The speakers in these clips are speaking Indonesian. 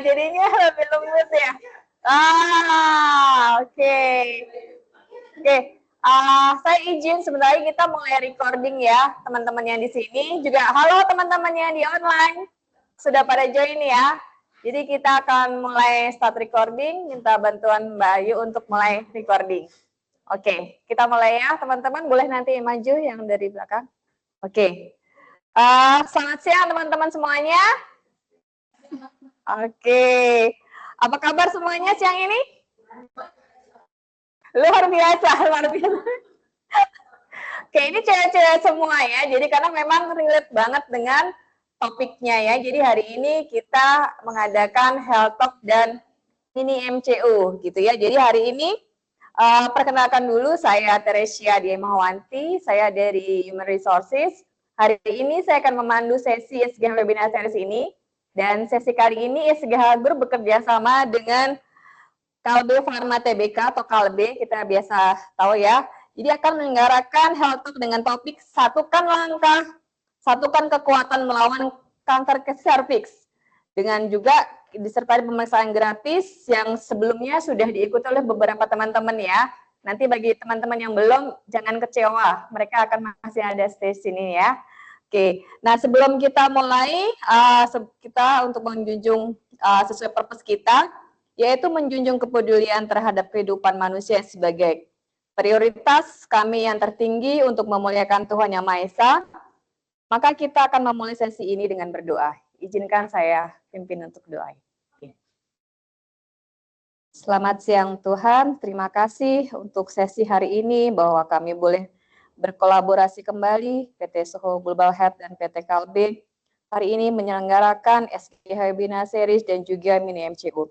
jadinya lebih lembut ya. Oke. Oke. Saya izin sebenarnya kita mulai recording ya, teman-teman yang di sini. Juga halo teman-teman yang di online. Sudah pada join ya. Jadi kita akan mulai start recording, minta bantuan Mbak Ayu untuk mulai recording. Oke, kita mulai ya teman-teman. Boleh nanti maju yang dari belakang. Oke. Selamat siang teman-teman semuanya. Oke. Apa kabar semuanya siang ini? Luar biasa, luar biasa. Oke, ini cewek-cewek semua ya. Jadi karena memang relate banget dengan topiknya ya. Jadi hari ini kita mengadakan Health Talk dan mini MCU gitu ya. Jadi hari ini perkenalkan dulu, saya Teresia Diemawanti, saya dari Human Resources. Hari ini saya akan memandu sesi SGH Webinar Series ini. Dan sesi kali ini SGH Group bekerja sama dengan Kalbe Pharma Tbk atau Kalbe, kita biasa tahu ya. Jadi akan menyelenggarakan Health Talk dengan topik satukan langkah, satukan kekuatan melawan kanker serviks. Dengan juga disertai pemeriksaan gratis yang sebelumnya sudah diikuti oleh beberapa teman-teman ya. Nanti bagi teman-teman yang belum, jangan kecewa, mereka akan masih ada stay sini ya. Oke, nah sebelum kita mulai, kita untuk menjunjung sesuai purpose kita, yaitu menjunjung kepedulian terhadap kehidupan manusia sebagai prioritas kami yang tertinggi untuk memuliakan Tuhan Yang Maha Esa, maka kita akan memulai sesi ini dengan berdoa. Izinkan saya pimpin untuk doa. Selamat siang Tuhan, terima kasih untuk sesi hari ini bahwa kami boleh berkolaborasi kembali PT Soho Global Health dan PT Kalbe hari ini menyelenggarakan SGH Webinar Series dan juga mini MCU.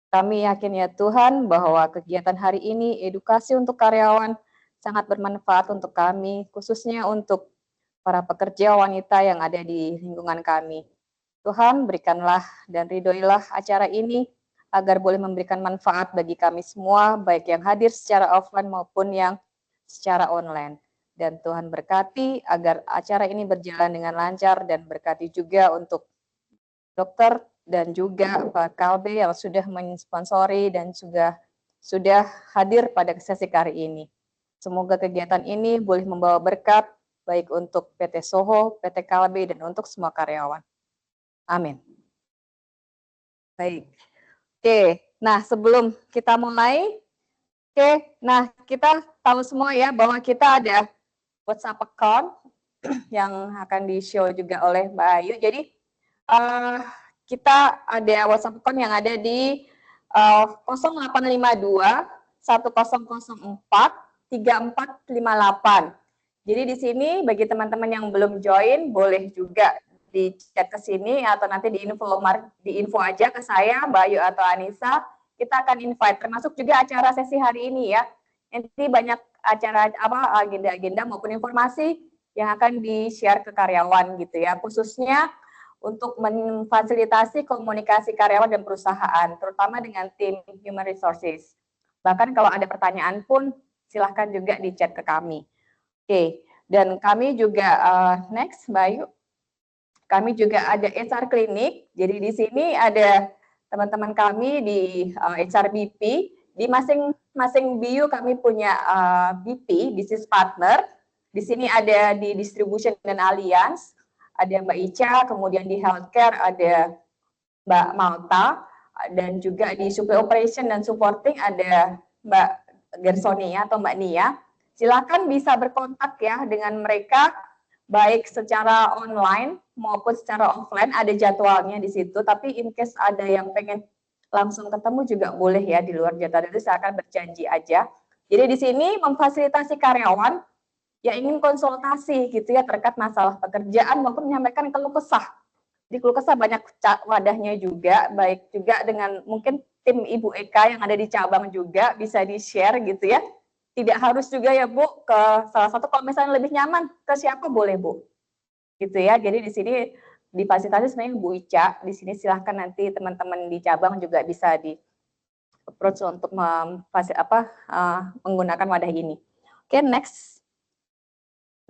Kami yakin ya Tuhan bahwa kegiatan hari ini edukasi untuk karyawan sangat bermanfaat untuk kami, khususnya untuk para pekerja wanita yang ada di lingkungan kami. Tuhan berikanlah dan ridhoilah acara ini agar boleh memberikan manfaat bagi kami semua, baik yang hadir secara offline maupun yang secara online. Dan Tuhan berkati agar acara ini berjalan dengan lancar dan berkati juga untuk dokter dan juga Pak Kalbe yang sudah mensponsori dan juga sudah hadir pada sesi kali ini. Semoga kegiatan ini boleh membawa berkat baik untuk PT Soho, PT Kalbe, dan untuk semua karyawan. Amin. Baik. Oke, nah sebelum kita mulai, nah kita tahu semua ya bahwa kita ada WhatsApp account yang akan di-show juga oleh Mbak Ayu. Jadi kita ada WhatsApp account yang ada di 0852 1004 3458. Jadi di sini bagi teman-teman yang belum join boleh juga di chat ke sini atau nanti di info aja ke saya, Mbak Ayu atau Anissa. Kita akan invite termasuk juga acara sesi hari ini ya. Nanti banyak acara agenda-agenda maupun informasi yang akan di-share ke karyawan gitu ya. Khususnya untuk memfasilitasi komunikasi karyawan dan perusahaan, terutama dengan tim Human Resources. Bahkan kalau ada pertanyaan pun, silahkan juga di chat ke kami. Oke, dan kami juga, next, Mbak Ayu, kami juga ada HR Clinic, jadi di sini ada teman-teman kami di HR BP, di masing-masing BU kami punya BP, Business Partner, di sini ada di Distribution dan Alliance, ada Mbak Ica, kemudian di healthcare ada Mbak Malta, dan juga di supply operation dan supporting ada Mbak Gersonia atau Mbak Nia. Silakan bisa berkontak ya dengan mereka, baik secara online maupun secara offline, ada jadwalnya di situ, tapi in case ada yang pengen langsung ketemu juga boleh ya di luar jadwal itu, saya akan berjanji aja. Jadi di sini memfasilitasi karyawan yang ingin konsultasi gitu ya terkait masalah pekerjaan maupun menyampaikan keluh kesah. Di keluh kesah banyak wadahnya juga, baik juga dengan mungkin tim Ibu Eka yang ada di cabang juga bisa di-share gitu ya. Tidak harus juga ya Bu ke salah satu, kalau misalnya lebih nyaman ke siapa boleh Bu. Gitu ya. Jadi di sini difasilitasi sebenarnya Bu Ica. Di sini silahkan nanti teman-teman di cabang juga bisa di approach untuk menggunakan wadah ini. Oke, next.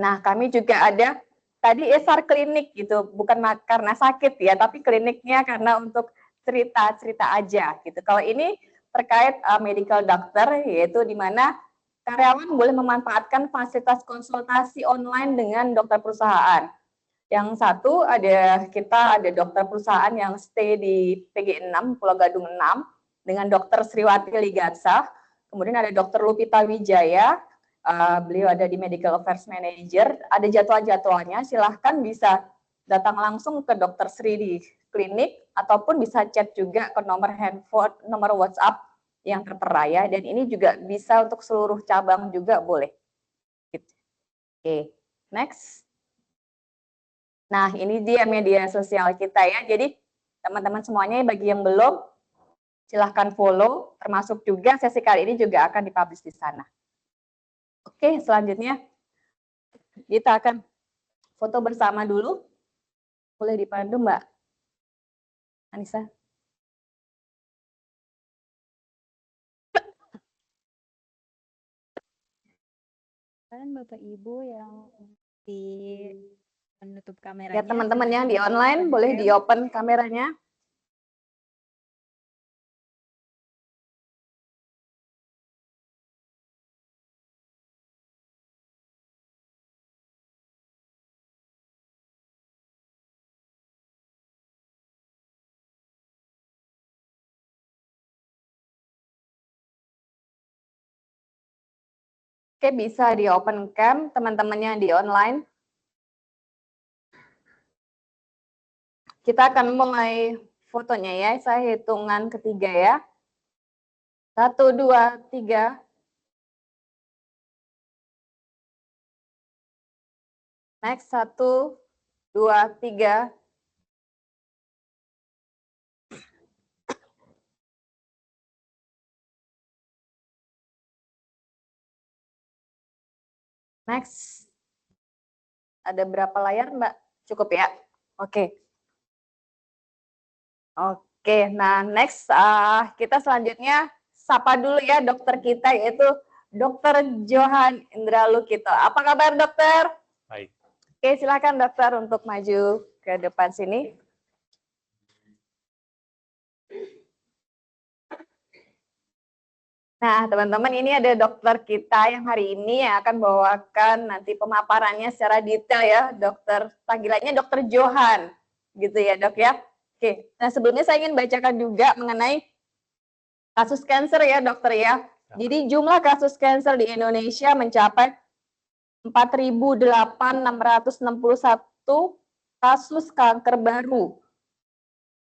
Nah, kami juga ada tadi HR klinik gitu, bukan karena sakit ya, tapi kliniknya karena untuk cerita-cerita aja gitu. Kalau ini terkait medical doctor, yaitu di mana karyawan boleh memanfaatkan fasilitas konsultasi online dengan dokter perusahaan. Yang satu kita ada dokter perusahaan yang stay di PG 6, Pulau Gadung 6, dengan dokter Sriwati Ligatsa. Kemudian ada dokter Lupita Wijaya, beliau ada di Medical Affairs Manager. Ada jadwal-jadwalnya, silahkan bisa datang langsung ke dokter Sri di klinik, ataupun bisa chat juga ke nomor handphone, nomor WhatsApp yang tertera ya. Dan ini juga bisa untuk seluruh cabang juga boleh. Oke, next. Nah, ini dia media sosial kita ya. Jadi, teman-teman semuanya bagi yang belum, silahkan follow, termasuk juga sesi kali ini juga akan dipublish di sana. Oke, selanjutnya kita akan foto bersama dulu. Boleh dipandu, Mbak Anissa? Kalian Bapak Ibu yang di menutup kameranya. Ya, teman-teman yang di online boleh di-open kameranya. Oke, bisa di-open cam teman-teman yang di online. Kita akan mulai fotonya ya. Saya hitungan ketiga ya. 1, 2, 3. Next, 1, 2, 3. Next. Ada berapa layar, Mbak? Cukup ya? Oke. Oke, nah next kita selanjutnya sapa dulu ya dokter kita, yaitu Dokter Johan Indra Lukito. Apa kabar dokter? Baik. Oke, silakan dokter untuk maju ke depan sini. Nah, teman-teman, ini ada dokter kita yang hari ini yang akan bawakan nanti pemaparannya secara detail ya, dokter. Panggilannya Dokter Johan, gitu ya dok ya. Oke, nah sebelumnya saya ingin bacakan juga mengenai kasus kanker ya dokter ya. Jadi jumlah kasus kanker di Indonesia mencapai 4.861 kasus kanker baru.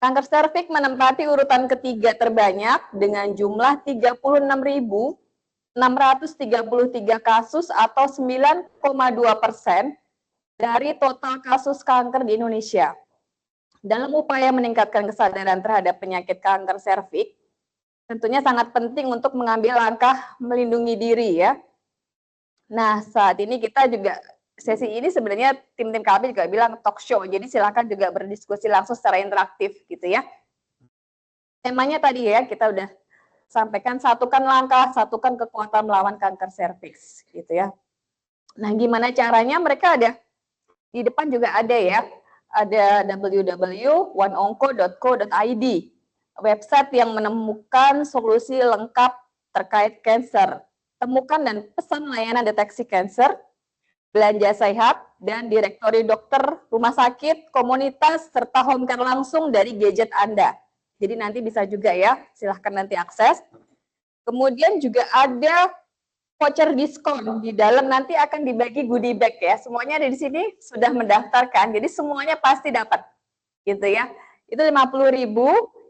Kanker serviks menempati urutan ketiga terbanyak dengan jumlah 36.633 kasus atau 9,2% dari total kasus kanker di Indonesia. Dalam upaya meningkatkan kesadaran terhadap penyakit kanker serviks, tentunya sangat penting untuk mengambil langkah melindungi diri ya. Nah, saat ini kita juga sesi ini sebenarnya tim-tim kami juga bilang talk show, jadi silakan juga berdiskusi langsung secara interaktif gitu ya. Temanya tadi ya, kita udah sampaikan satukan langkah, satukan kekuatan melawan kanker serviks gitu ya. Nah, gimana caranya? Mereka ada di depan juga ada ya, ada www.oneonco.co.id, website yang menemukan solusi lengkap terkait kanker. Temukan dan pesan layanan deteksi kanker, belanja sehat, dan direktori dokter, rumah sakit, komunitas, serta home care langsung dari gadget Anda. Jadi nanti bisa juga ya, silahkan nanti akses. Kemudian juga ada voucher diskon di dalam, nanti akan dibagi goodie bag ya. Semuanya ada di sini sudah mendaftarkan, jadi semuanya pasti dapat gitu ya. Itu 50.000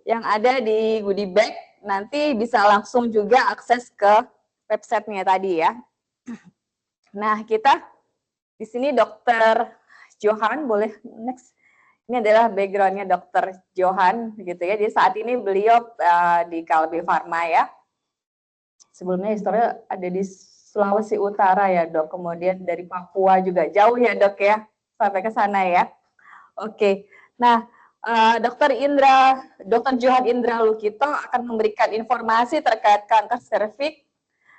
yang ada di goodie bag, nanti bisa langsung juga akses ke websitenya tadi ya. Nah, kita di sini Dokter Johan, boleh next. Ini adalah backgroundnya Dokter Johan gitu ya. Jadi saat ini beliau di Kalbe Pharma ya. Sebelumnya historinya ada di Sulawesi Utara ya dok. Kemudian dari Papua juga jauh ya dok ya, sampai ke sana ya. Oke. Nah, Dokter Johan Indra Lukito akan memberikan informasi terkait kanker serviks.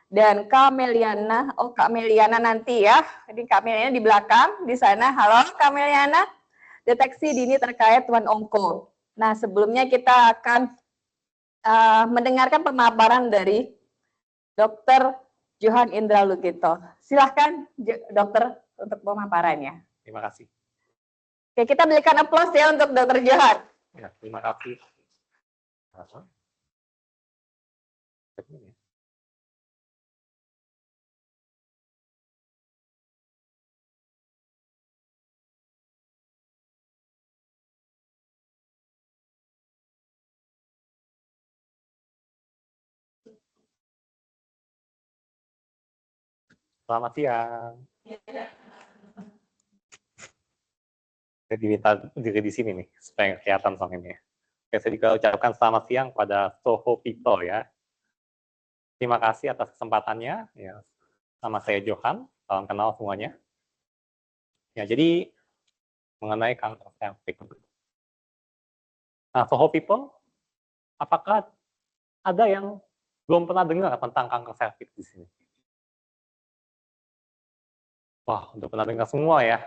Dan Kak Meliana, Kak Meliana nanti ya, ini Kak Meliana di belakang, di sana. Halo Kak Meliana, deteksi dini terkait One Onco. Nah, sebelumnya kita akan mendengarkan pemaparan dari Dr. Johan Indra Lugito. Silahkan, dokter, untuk pemaparannya. Terima kasih. Oke, kita berikan aplaus ya untuk Dr. Johan. Ya, terima kasih. Selamat siang. Saya diminta diri di sini nih, supaya kelihatan sama ini ya. Oke, saya juga ucapkan selamat siang pada Soho People ya. Terima kasih atas kesempatannya. Ya. Nama saya Johan, salam kenal semuanya. Ya, jadi mengenai kanker cervix. Nah, Soho People, apakah ada yang belum pernah dengar tentang kanker cervix di sini? Wah, udah pernah dengar semua ya.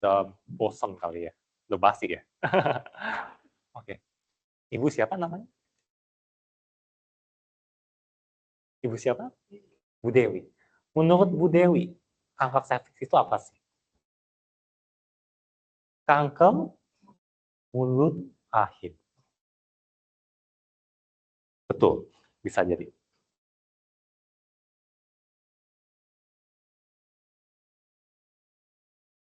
Udah bosan kali ya. Udah basi ya. Oke. Ibu siapa namanya? Ibu siapa? Bu Dewi. Menurut Bu Dewi, kanker cervix itu apa sih? Kanker mulut rahim. Betul, bisa jadi.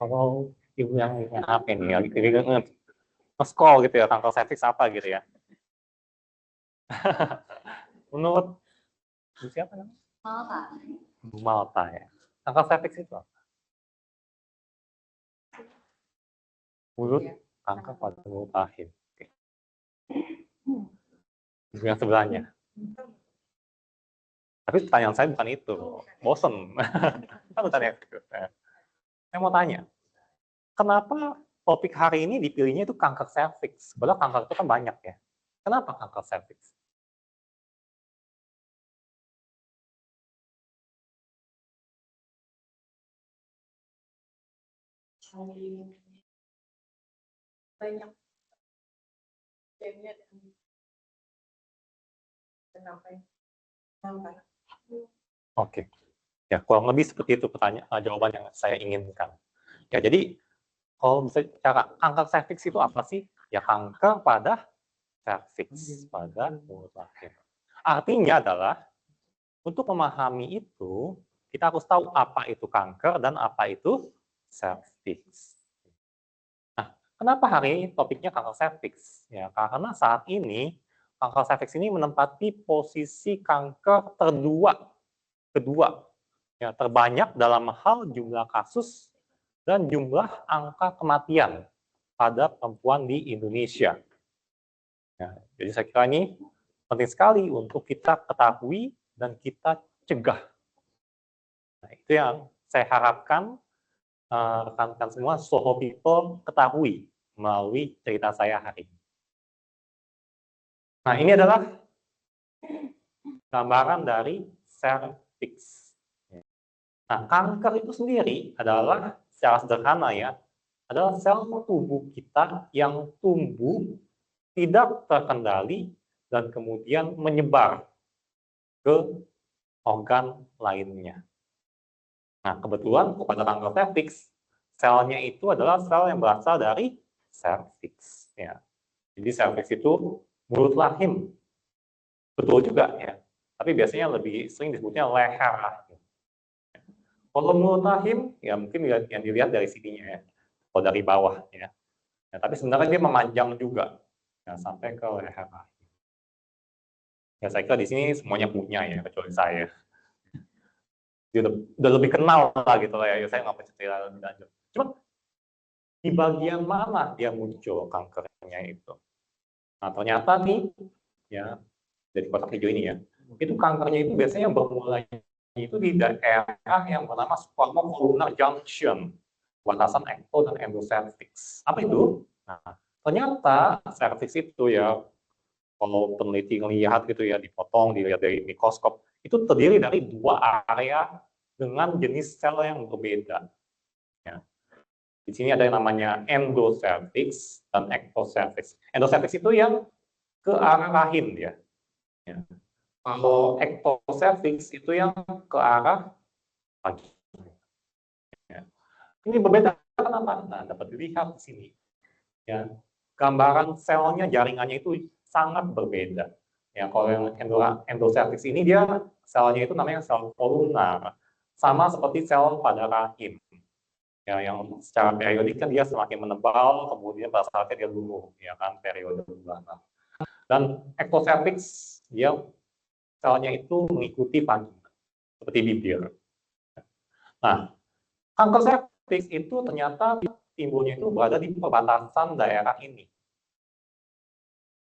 Kalau ibu yang HP nih, lagi nge-scroll gitu ya, kanker cervix apa gitu ya. Menurut Bu siapa namanya? Malta. Bu Malta ya. Kanker cervix itu apa? Mulut, kanker pada mulut rahim. Oke. Ibu yang sebelahnya. Tapi pertanyaan saya bukan itu. Bosen. Kan bertanya. Saya mau tanya, kenapa topik hari ini dipilihnya itu kanker cervix? Padahal kanker itu kan banyak ya. Kenapa kanker cervix? Banyak. Oke. Ya, kurang lebih seperti itu jawaban yang saya inginkan. Ya, jadi kalau bisa cara kanker cervix itu apa sih? Ya, kanker pada cervix, pada mulut rahim. Artinya adalah untuk memahami itu, kita harus tahu apa itu kanker dan apa itu cervix. Nah, kenapa hari ini topiknya kanker cervix? Ya, karena saat ini kanker cervix ini menempati posisi kanker kedua ya, terbanyak dalam hal jumlah kasus dan jumlah angka kematian pada perempuan di Indonesia. Ya, jadi saya kira ini penting sekali untuk kita ketahui dan kita cegah. Nah, itu yang saya harapkan rekan-rekan semua Soho People ketahui melalui cerita saya hari ini. Nah, ini adalah gambaran dari cervix. Nah, kanker itu sendiri adalah secara sederhana ya, adalah sel tubuh kita yang tumbuh tidak terkendali dan kemudian menyebar ke organ lainnya. Nah, kebetulan pada kanker cervix, selnya itu adalah sel yang berasal dari cervix. Ya. Jadi cervix itu mulut rahim. Betul juga ya, tapi biasanya lebih sering disebutnya leher rahim. Kalau mulut rahim, ya mungkin yang dilihat dari sininya ya, atau dari bawah ya. Ya, tapi sebenarnya dia memanjang juga ya, sampai ke leher rahim. Ya saya kira di sini semuanya punya ya, kecuali saya. Dia udah lebih kenal lah gitu lah ya, saya nggak mau cerita lebih lanjut. Cuma di bagian mana dia muncul kankernya itu? Nah ternyata nih, ya dari kotak hijau ini ya, itu kankernya itu biasanya bermulai itu di daerah yang bernama squamous-columnar junction, batasan ekto dan endocervix. Apa itu? Nah, ternyata cervix itu ya, kalau peneliti melihat gitu ya, dipotong, dilihat dari mikroskop, itu terdiri dari dua area dengan jenis sel yang berbeda. Ya. Di sini ada yang namanya endocervix dan ectocervix. Endocervix itu yang ke arah rahim dia. Ya. Kalau ectocervix itu yang ke arah vagina. Ya. Ini berbeda kenapa? Nah, dapat dilihat di sini. Ya, gambaran selnya, jaringannya itu sangat berbeda. Ya, kalau yang endocervix ini dia selnya itu namanya sel kolumnar, sama seperti sel pada rahim. Ya, yang secara periodik kan dia semakin menebal, kemudian pada saatnya dia luruh, ya kan, periode bulanan. Dan ectocervix dia selnya itu mengikuti vagina, seperti bibir. Nah, kanker cervix itu ternyata timbulnya itu berada di perbatasan daerah ini.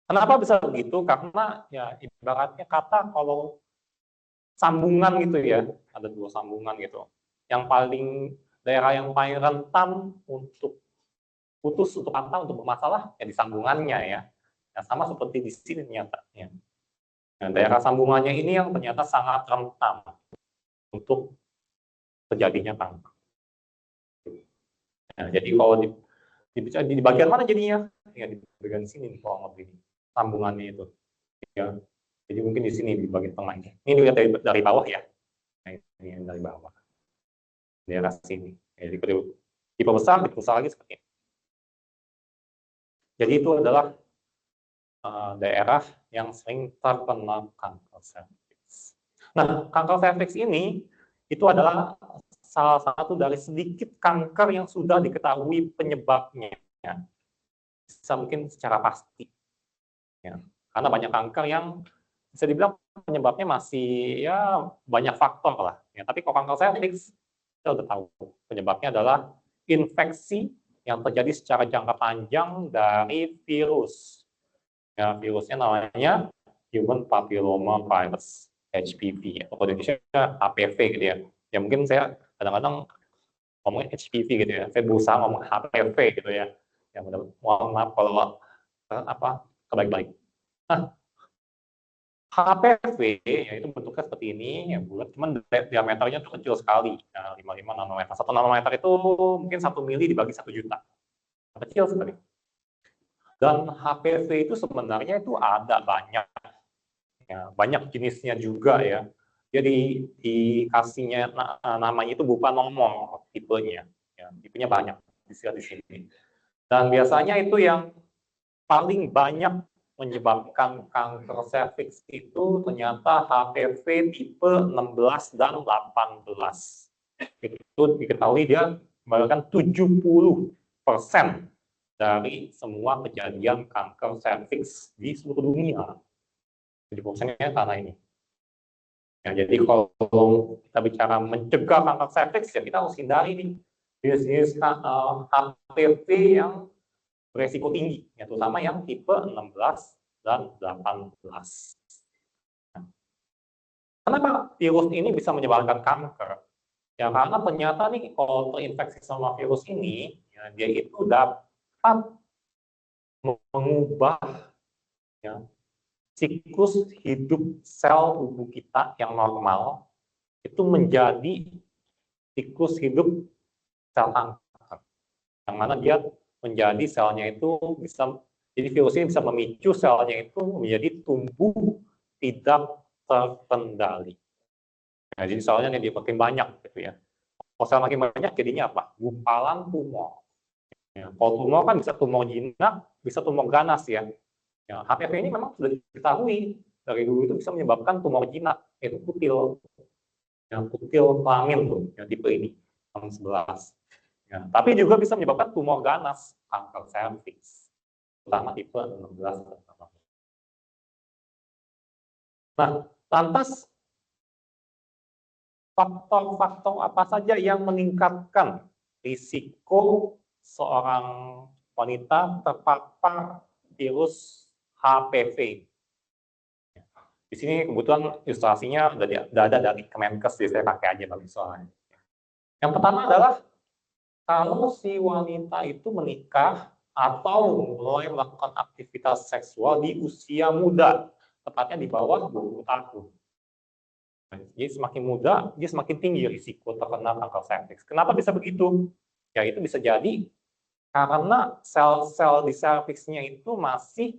Kenapa bisa begitu? Karena ya ibaratnya kata kalau sambungan gitu ya, ada dua sambungan gitu. Daerah yang paling rentan untuk putus, untuk patah, untuk bermasalah ya di sambungannya ya. Nah, sama seperti di sini nyatanya. Nah, daerah sambungannya ini yang ternyata sangat rentan untuk terjadinya kanker. Nah, jadi kalau di bagian mana jadinya? Ya di bagian sini nih kalau lebih sambungannya itu. Ya. Jadi mungkin di sini di bagian tengah ini. Ini dilihat dari bawah ya. Nah, ini dari bawah. Daerah sini. Jadi diperbesar lagi seperti ini. Jadi itu adalah daerah yang sering terkena kanker serviks. Nah, kanker serviks ini itu adalah salah satu dari sedikit kanker yang sudah diketahui penyebabnya. Bisa mungkin secara pasti. Ya. Karena banyak kanker yang bisa dibilang penyebabnya masih ya banyak faktor lah. Ya, tapi kalau kanker serviks kita udah tahu penyebabnya adalah infeksi yang terjadi secara jangka panjang dari virus. Ya, virusnya namanya Human Papilloma Virus (HPV) atau Indonesia HPV gitu ya. Ya mungkin saya kadang-kadang ngomongin HPV gitu ya. Saya berusaha ngomong HPV gitu ya. Ya mohon maaf kalau kebalik-balik. Nah, HPV yaitu bentuknya seperti ini, ya bulat, cuman diameternya tuh kecil sekali, ya, 55 nanometer. 1 nanometer itu mungkin 1 mili dibagi 1 juta. Kecil sekali. Dan HPV itu sebenarnya itu ada banyak, ya, banyak jenisnya juga ya. Jadi dikasihnya namanya itu berupa nomor tipenya, ya, tipenya banyak di sini. Dan biasanya itu yang paling banyak menyebabkan kanker serviks itu ternyata HPV tipe 16 dan 18. Itu diketahui dia menyebabkan 70% dari semua kejadian kanker serviks di seluruh dunia. Jadi fokusnya karena ini. Ya, jadi kalau kita bicara mencegah kanker serviks, ya kita harus hindari nih jenis-jenis HPV yang beresiko tinggi, ya, terutama yang tipe 16 dan 18. Nah, kenapa virus ini bisa menyebabkan kanker? Ya karena ternyata nih kalau terinfeksi sama virus ini, ya, dia itu dapat mengubah ya, siklus hidup sel tubuh kita yang normal itu menjadi siklus hidup sel kanker, yang mana dia menjadi selnya itu bisa, jadi virus ini bisa memicu selnya itu menjadi tumbuh tidak terkendali. Nah, jadi selnya dia makin banyak gitu ya. Kalau sel makin banyak jadinya apa? Gumpalan tumor. Ya, kalau tumor kan bisa tumor jinak, bisa tumor ganas ya. Ya, HPV ini memang sudah diketahui dari dulu itu bisa menyebabkan tumor jinak, yaitu kutil. Yang kutil kelamin tuh, yang tipe ini, yang 11. Ya, tapi juga bisa menyebabkan tumor ganas, kanker serviks, terutama tipe 16. Nah, lantas faktor-faktor apa saja yang meningkatkan risiko seorang wanita terpapar virus HPV? Di sini kebetulan ilustrasinya udah ada dari Kemenkes, jadi saya pakai aja bagi soalnya. Yang pertama adalah kalau si wanita itu menikah atau mulai melakukan aktivitas seksual di usia muda, tepatnya di bawah 20 tahun. Jadi semakin muda, dia semakin tinggi risiko terkena kanker serviks. Kenapa bisa begitu? Ya itu bisa jadi Karena sel-sel di serviksnya itu masih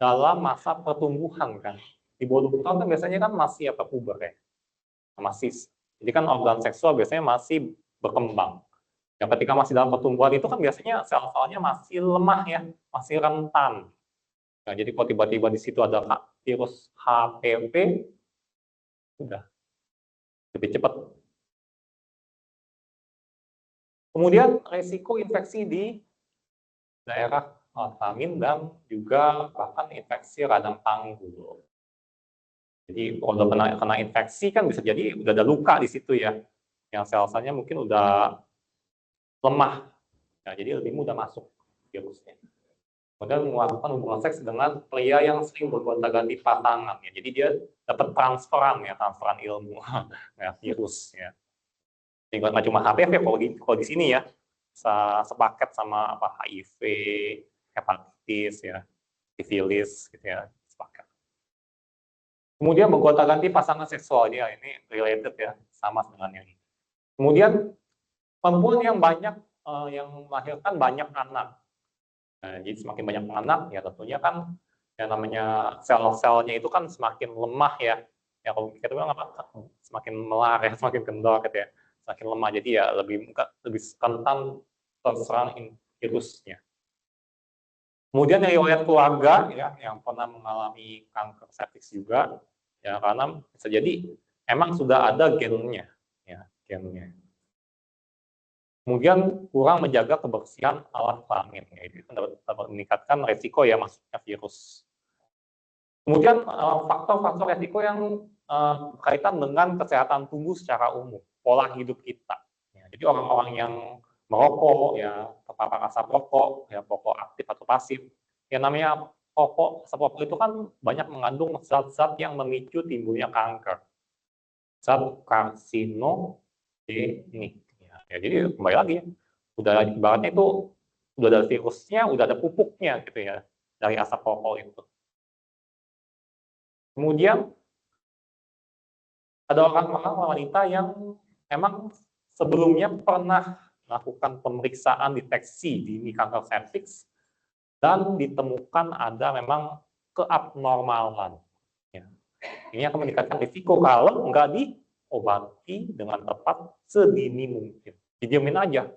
dalam masa pertumbuhan kan. Di bawah 20 tahun kan biasanya kan masih puber ya. Masih. Jadi kan organ seksual biasanya masih berkembang. Ya, ketika masih dalam pertumbuhan itu kan biasanya sel-selnya masih lemah ya, masih rentan. Nah, jadi kalau tiba-tiba di situ ada virus HPV, udah lebih cepat. Kemudian resiko infeksi di daerah kelamin dan juga bahkan infeksi radang panggul. Jadi kalau udah kena infeksi kan bisa jadi udah ada luka di situ ya, yang sel-selnya mungkin udah lemah. Nah, jadi lebih mudah masuk virusnya. Kemudian melakukan hubungan seks dengan pria yang sering bergonta-ganti pasangan ya. Jadi dia dapat transferan ilmu ya, virus ya. Jadi nggak cuma HPV kalau di sini ya, sepaket sama HIV, hepatitis ya, sifilis gitu ya, sepaket. Kemudian bergonta-ganti pasangan seksual ya, ini related ya, sama dengan yang ini. Kemudian perempuan yang yang melahirkan banyak anak. Nah, jadi semakin banyak anak ya tentunya kan yang namanya sel-selnya itu kan semakin lemah ya. Ya kalau kita bilang apa? Semakin melar ya, semakin kendor gitu ya. Semakin lemah jadi ya lebih rentan terserang virusnya. Kemudian yang riwayat keluarga ya yang pernah mengalami kanker serviks juga ya karena bisa jadi emang sudah ada gennya ya, gennya. Kemudian kurang menjaga kebersihan alat kelamin, ya, itu dapat meningkatkan resiko ya masuknya virus. Kemudian faktor-faktor resiko yang berkaitan dengan kesehatan tubuh secara umum, pola hidup kita. Ya, jadi orang-orang yang merokok, ya terpapar asap rokok, ya rokok aktif atau pasif, yang namanya asap rokok itu kan banyak mengandung zat-zat yang memicu timbulnya kanker, zat karsinogenik. Ya, jadi kembali lagi ya, udah ibaratnya itu udah ada virusnya, udah ada pupuknya gitu ya dari asap rokok itu. Kemudian ada orang-orang wanita yang emang sebelumnya pernah melakukan pemeriksaan deteksi dini kanker serviks dan ditemukan ada memang keabnormalan. Ya. Ini akan meningkatkan risiko kalau nggak diobati dengan tepat sedini mungkin. Didiamin aja.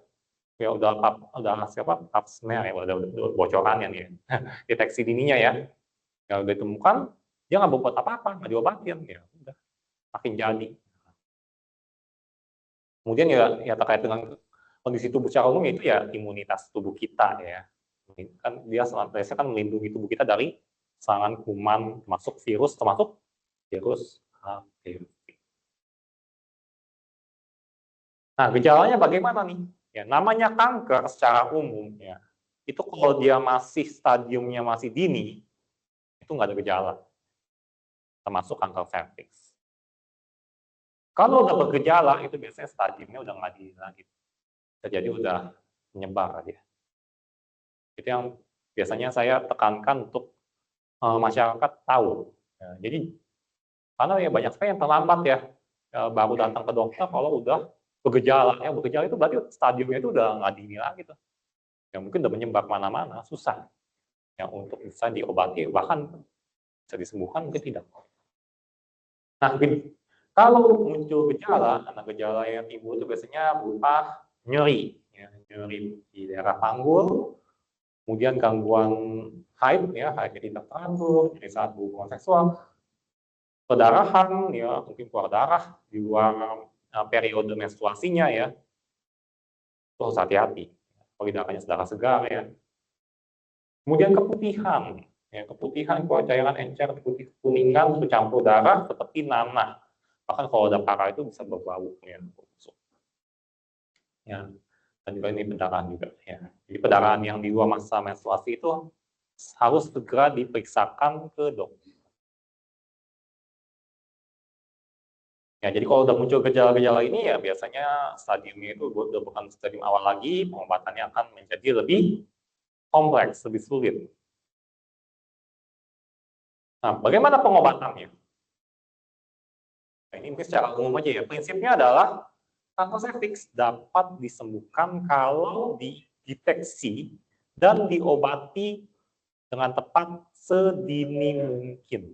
Ya udah pap smear ya, udah bocorannya nih ya. Deteksi dininya ya. Ya udah ditemukan, dia nggak berbuat apa-apa, nggak diobatin ya udah makin jadi. Kemudian ya terkait dengan kondisi tubuh secara umum itu ya imunitas tubuh kita ya. Kan dia senantiasa kan melindungi tubuh kita dari serangan kuman, termasuk virus HPV. Nah, gejalanya bagaimana nih? Ya, namanya kanker secara umum ya. Itu kalau dia masih stadiumnya masih dini, itu nggak ada gejala. Termasuk kanker serviks. Kalau udah bergejala, itu biasanya stadiumnya udah nggak dini lagi. Jadi udah menyebar dia. Itu yang biasanya saya tekankan untuk masyarakat tahu. Ya, jadi karena ya banyak sekali yang terlambat ya, baru datang ke dokter kalau udah bergejala. Ya bergejala itu berarti stadiumnya itu udah nggak dini lagi tuh. Ya mungkin udah menyebar mana-mana, susah. Yang untuk bisa diobati bahkan bisa disembuhkan mungkin tidak. Nah, kalau muncul gejala, karena gejala yang timbul itu biasanya berupa nyeri, ya, nyeri di daerah panggul, kemudian gangguan haid, ya, haid jadi teratur, jadi saat berhubungan seksual, perdarahan, ya, mungkin keluar darah di luar periode menstruasinya, ya, itu harus hati-hati. Kalau darahnya darah segar, ya. Kemudian keputihan, ya, keputihan keluar cairan encer putih kuningan bercampur darah seperti nanah. Bahkan kalau ada parah itu bisa berbau ya, ya. Dan juga ini pendarahan juga ya. Jadi pendarahan yang di luar masa menstruasi itu harus segera diperiksakan ke dokter. Ya, jadi kalau udah muncul gejala-gejala ini ya biasanya stadiumnya itu udah bukan stadium awal lagi, pengobatannya akan menjadi lebih kompleks, lebih sulit. Nah, bagaimana pengobatannya? Nah, ini mungkin secara umum aja ya. Prinsipnya adalah kanker serviks dapat disembuhkan kalau dideteksi dan diobati dengan tepat sedini mungkin.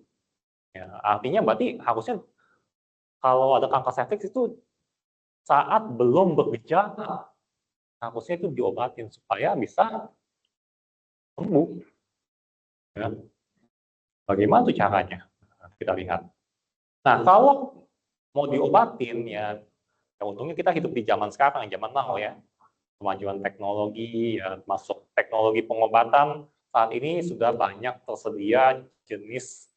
Ya, artinya berarti harusnya kalau ada kanker serviks itu saat belum bergejala, harusnya itu diobatin supaya bisa sembuh. Ya. Bagaimana tuh caranya? Kita lihat. Nah, kalau mau diobatin ya untungnya kita hidup di zaman sekarang, zaman now ya. Kemajuan teknologi, ya, masuk teknologi pengobatan saat ini sudah banyak tersedia jenis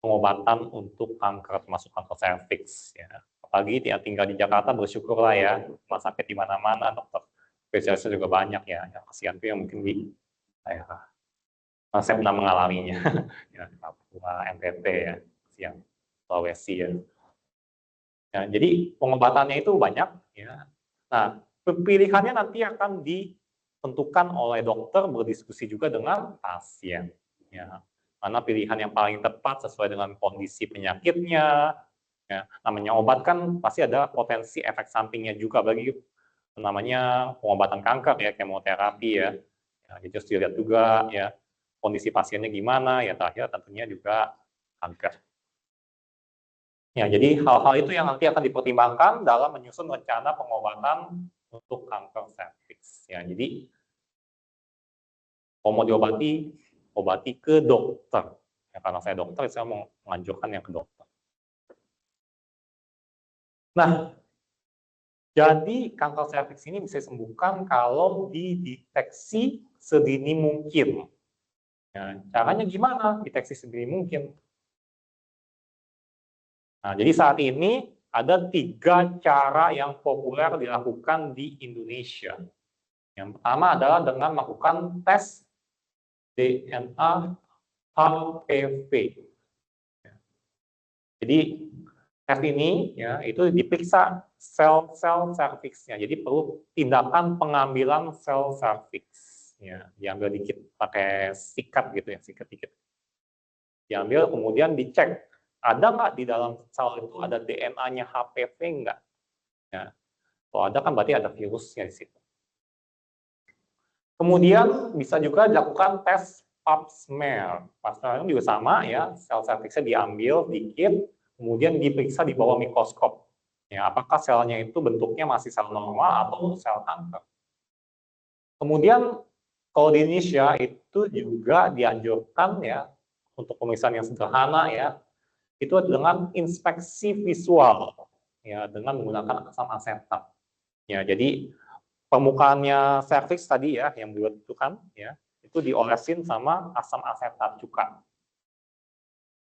pengobatan untuk kanker, termasuk kanker serviks. Ya. Apalagi tinggal di Jakarta, bersyukurlah ya, rumah sakit di mana-mana, dokter spesialisnya juga banyak ya. Yang kasihan tuh yang mungkin di daerah. Saya pernah mengalaminya, ya, Papua, NTT ya, kasihan, Sulawesi ya. Ya, jadi pengobatannya itu banyak. Ya. Nah, pilihannya nanti akan ditentukan oleh dokter berdiskusi juga dengan pasien. Ya. Mana pilihan yang paling tepat sesuai dengan kondisi penyakitnya. Ya. Namanya obat kan pasti ada potensi efek sampingnya juga bagi namanya pengobatan kanker ya, kemoterapi ya. Ya jadi harus dilihat juga ya kondisi pasiennya gimana ya, terakhir tentunya juga kanker. Ya, jadi hal-hal itu yang nanti akan dipertimbangkan dalam menyusun rencana pengobatan untuk kanker serviks. Ya, jadi kalau mau diobati, obati ke dokter. Ya, karena saya dokter, saya mau menganjurkan yang ke dokter. Nah, jadi kanker serviks ini bisa disembuhkan kalau dideteksi sedini mungkin. Ya, caranya gimana? Deteksi sedini mungkin. Nah, jadi saat ini ada 3 cara yang populer dilakukan di Indonesia. Yang pertama adalah dengan melakukan tes DNA HPV. Jadi tes ini ya itu diperiksa sel-sel serviksnya. Jadi perlu tindakan pengambilan sel serviks. Ya, diambil dikit pakai sikat gitu ya, sikat dikit. Diambil kemudian dicek ada nggak di dalam sel itu ada DNA-nya HPV nggak? Ya. Kalau ada kan berarti ada virusnya di situ. Kemudian bisa juga dilakukan tes pap smear. Pap smear juga sama ya, sel serviksnya diambil dikit, kemudian diperiksa di bawah mikroskop. Ya, apakah selnya itu bentuknya masih sel normal atau sel kanker? Kemudian kalau di Indonesia itu juga dianjurkan ya untuk pemeriksaan yang sederhana ya, itu dengan inspeksi visual ya dengan menggunakan asam asetat. Ya, jadi permukaannya serviks tadi ya yang bulat itu kan ya, itu diolesin sama asam asetat cuka.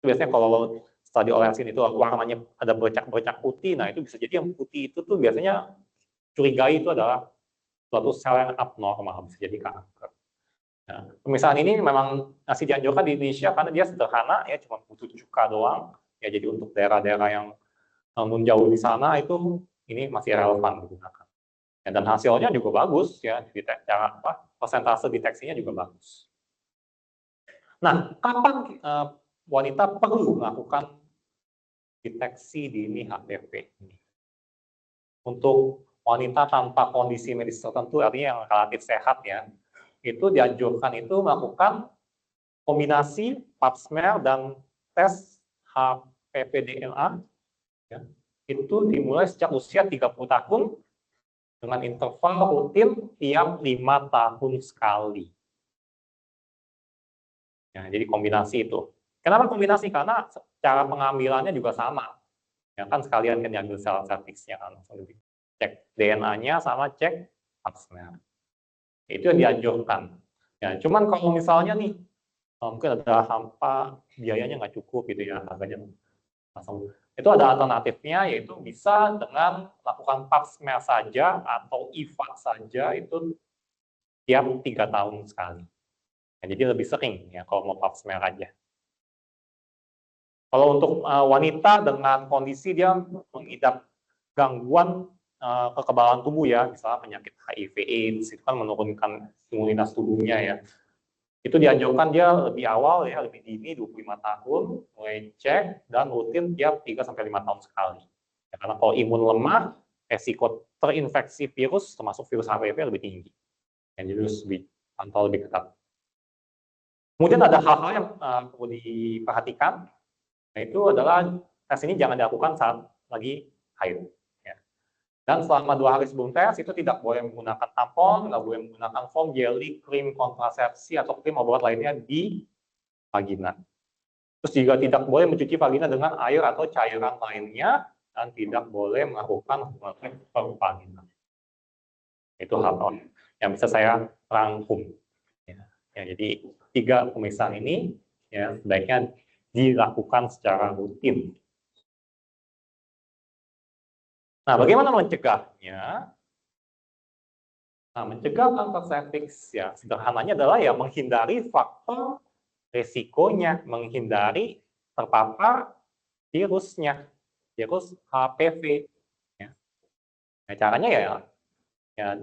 Biasanya kalau setelah diolesin itu warnanya ada bercak-bercak putih, nah itu bisa jadi yang putih itu tuh biasanya curigai itu adalah suatu sel yang abnormal, bisa jadi kanker. Nah, pemeriksaan ini memang masih dianjurkan di Indonesia karena dia sederhana ya, cuma butuh cuka doang. Ya, jadi untuk daerah-daerah yang jauh di sana itu ini masih relevan digunakan. Ya, dan hasilnya juga bagus ya, cara persentase deteksinya juga bagus. Nah, kapan wanita perlu melakukan deteksi dini HPV ini? Untuk wanita tanpa kondisi medis tertentu, artinya yang relatif sehat ya, itu dianjurkan itu melakukan kombinasi pap smear dan tes HPV DNA ya, itu dimulai sejak usia 30 tahun dengan interval rutin tiap 5 tahun sekali. Ya, jadi kombinasi itu. Kenapa kombinasi? Karena cara pengambilannya juga sama. Ya kan sekalian kan diambil sel serviksnya kan, cek DNA-nya sama cek pap smear. Itu yang dianjurkan. Ya, cuman kalau misalnya nih mungkin ada hampa biayanya nggak cukup gitu ya, harganya langsung. Itu ada alternatifnya yaitu bisa dengan melakukan pap smear saja atau IVA saja itu tiap 3 tahun sekali. Ya, jadi lebih sering ya kalau mau pap smear aja. Kalau untuk wanita dengan kondisi dia mengidap gangguan kekebalan tubuh ya, misalnya penyakit HIV/AIDS itu kan menurunkan imunitas tubuhnya ya. Itu dianjurkan dia lebih awal ya, lebih dini 25 tahun mulai cek dan rutin tiap 3 sampai 5 tahun sekali. Ya, karena kalau imun lemah, resiko terinfeksi virus termasuk virus HPV lebih tinggi. Jadi harus dipantau lebih ketat. Kemudian ada hal-hal yang perlu diperhatikan, yaitu adalah tes ini jangan dilakukan saat lagi haid. Ya. Dan selama 2 hari sebelum tes itu tidak boleh menggunakan tampon, nggak boleh menggunakan foam, jelly, krim kontrasepsi atau krim obat lainnya di vagina. Terus juga tidak boleh mencuci vagina dengan air atau cairan lainnya dan tidak boleh melakukan hubungan seks per vagina. Itu hal-hal yang bisa saya rangkum. Ya, jadi 3 pemeriksaan ini ya sebaiknya dilakukan secara rutin. Nah, bagaimana mencegahnya? Nah, mencegah kanker serviks ya sederhananya adalah ya menghindari faktor risikonya, menghindari terpapar virusnya, virus HPV. Ya. Nah, caranya ya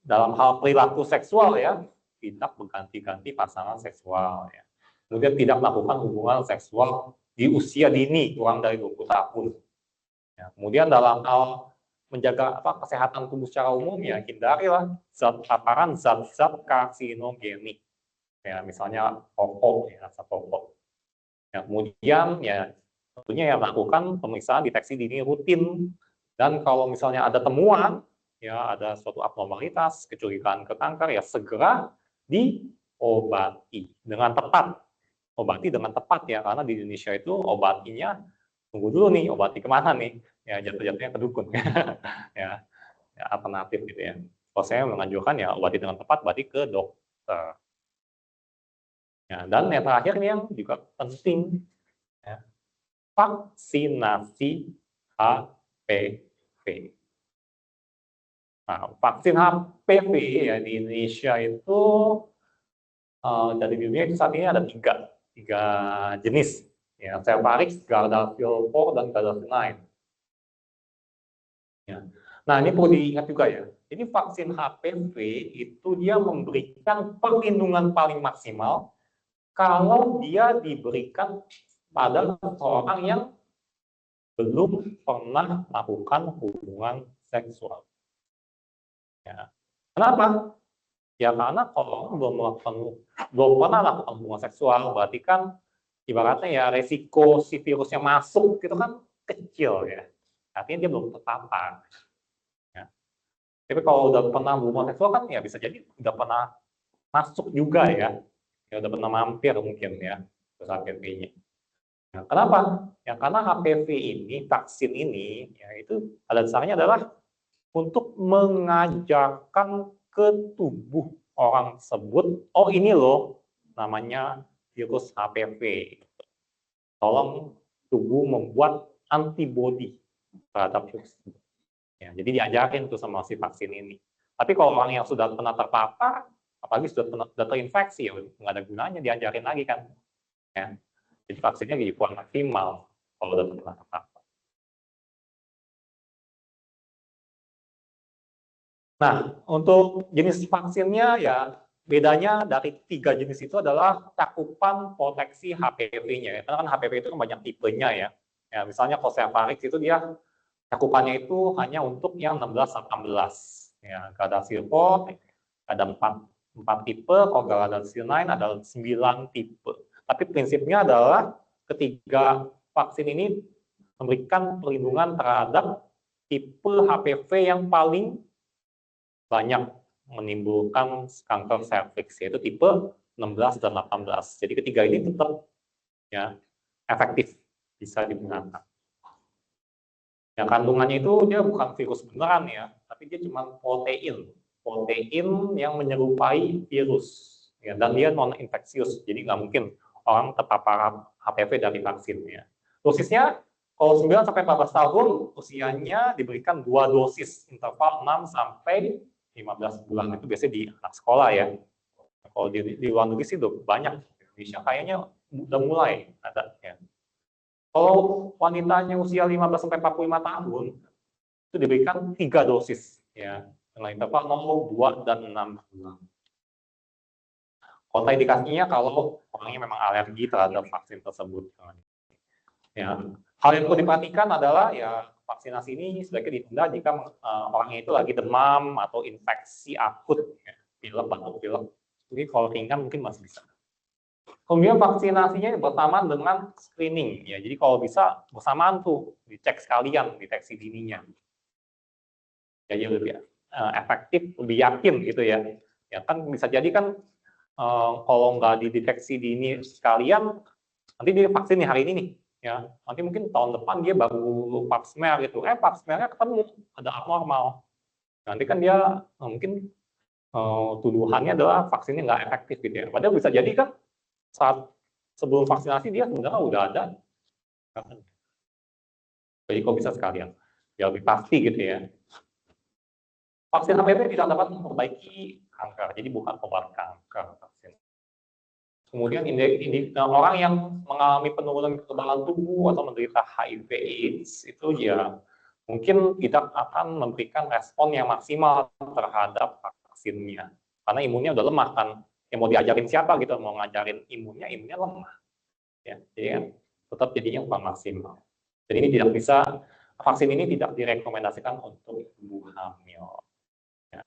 dalam hal perilaku seksual ya, tidak berganti-ganti pasangan seksual ya. Kemudian tidak melakukan hubungan seksual di usia dini kurang dari 20 tahun. Ya, kemudian dalam hal menjaga kesehatan tubuh secara umum ya hindarilah paparan zat-zat karsinogenik. Ya, misalnya rokok, ya, asap rokok. Ya, kemudian ya tentunya ya melakukan pemeriksaan deteksi dini rutin dan kalau misalnya ada temuan ya ada suatu abnormalitas, kecurigaan ke kanker ya segera diobati dengan tepat. Obati dengan tepat ya karena di Indonesia itu obatinya tunggu dulu nih, obati kemana nih? Ya jatuh-jatuhnya ke dukun. ya alternatif gitu ya. Kalau saya menganjurkan ya obati dengan tepat, berarti ke dokter. Ya, dan yang terakhir ini yang juga penting, ya, vaksinasi HPV. Nah, vaksin HPV ya di Indonesia itu dari dunia itu saat ini ada tiga jenis, ya, Cervarix, Gardasil 4 dan Gardasil 9. Ya. Nah ini perlu diingat juga ya. Jadi vaksin HPV itu dia memberikan perlindungan paling maksimal kalau dia diberikan pada seseorang yang belum pernah melakukan hubungan seksual. Ya. Kenapa? Ya karena kalau belum pernah melakukan hubungan seksual, berarti kan ibaratnya ya resiko si virusnya masuk itu kan kecil ya. Artinya dia belum terpapar. Ya. Tapi kalau udah pernah hubungan seksual kan ya bisa jadi udah pernah masuk juga ya. Ya udah pernah mampir mungkin ya ke HPV-nya. Ya, kenapa? Ya karena HPV ini, vaksin ini, ya itu pada dasarnya adalah untuk mengajarkan ke tubuh orang tersebut, oh ini loh namanya virus HPV. Tolong tubuh membuat antibodi terhadap virus. Ya, jadi diajarin tuh sama si vaksin ini. Tapi kalau orang yang sudah pernah terpapar, apalagi sudah terinfeksi, ya nggak ada gunanya diajarin lagi kan. Ya. Jadi vaksinnya jadi kurang maksimal kalau sudah pernah terpapar. Nah, untuk jenis vaksinnya ya bedanya dari 3 jenis itu adalah cakupan proteksi HPV-nya. Karena kan HPV itu kan banyak tipenya ya. Ya misalnya kalau Cervarix itu dia cakupannya itu hanya untuk yang 16-18. Ya, Gardasil 4 ada 4 tipe, kalau Gardasil 9 ada 9 tipe. Tapi prinsipnya adalah ketiga vaksin ini memberikan perlindungan terhadap tipe HPV yang paling banyak menimbulkan kanker serviks, yaitu tipe 16 dan 18. Jadi ketiga ini tetap ya efektif bisa digunakan. Ya kandungannya itu dia bukan virus beneran ya, tapi dia cuma protein yang menyerupai virus. Ya, dan dia non infeksius, jadi nggak mungkin orang terpapar HPV dari vaksin ya. Dosisnya kalau 9 sampai 14 tahun usianya diberikan 2 dosis interval 6 sampai 15 bulan, itu biasanya di anak sekolah ya. Kalau di luar negeri sih udah banyak, Indonesia kayaknya udah mulai ada ya. Kalau wanitanya usia 15 sampai 45 tahun itu diberikan 3 dosis ya dengan interval 0, 2 dan 6 bulan. Kontraindikasinya kalau orangnya memang alergi terhadap vaksin tersebut. Ya, hal yang perlu diperhatikan adalah ya vaksinasi ini sebaiknya ditunda jika orangnya itu lagi demam atau infeksi akut. Ya. pilek, batuk pilek. Jadi kalau ringan mungkin masih bisa. Kemudian vaksinasinya bersamaan dengan screening ya. Jadi kalau bisa bersamaan tuh dicek sekalian deteksi dininya. Jadi lebih efektif, lebih yakin gitu ya. Ya kan bisa jadi kan kalau nggak dideteksi dini sekalian, nanti dia vaksin nih hari ini nih. Ya, nanti mungkin tahun depan dia baru pap smear gitu. Pap smearnya ketemu ada abnormal. Nanti kan dia mungkin tuduhannya adalah vaksinnya nggak efektif gitu ya. Padahal bisa jadi kan saat sebelum vaksinasi dia sebenarnya udah ada. Jadi kok bisa sekalian, ya lebih pasti gitu ya. Vaksin HPV tidak dapat memperbaiki kanker, jadi bukan obat kanker vaksin. Kemudian orang yang mengalami penurunan kekebalan tubuh atau menderita HIV/AIDS itu ya mungkin tidak akan memberikan respon yang maksimal terhadap vaksinnya, karena imunnya udah lemah kan. Yang mau diajarin siapa gitu, mau ngajarin imunnya lemah. Ya, jadi kan tetap jadinya kurang maksimal. Jadi ini tidak bisa, vaksin ini tidak direkomendasikan untuk ibu hamil. Ya.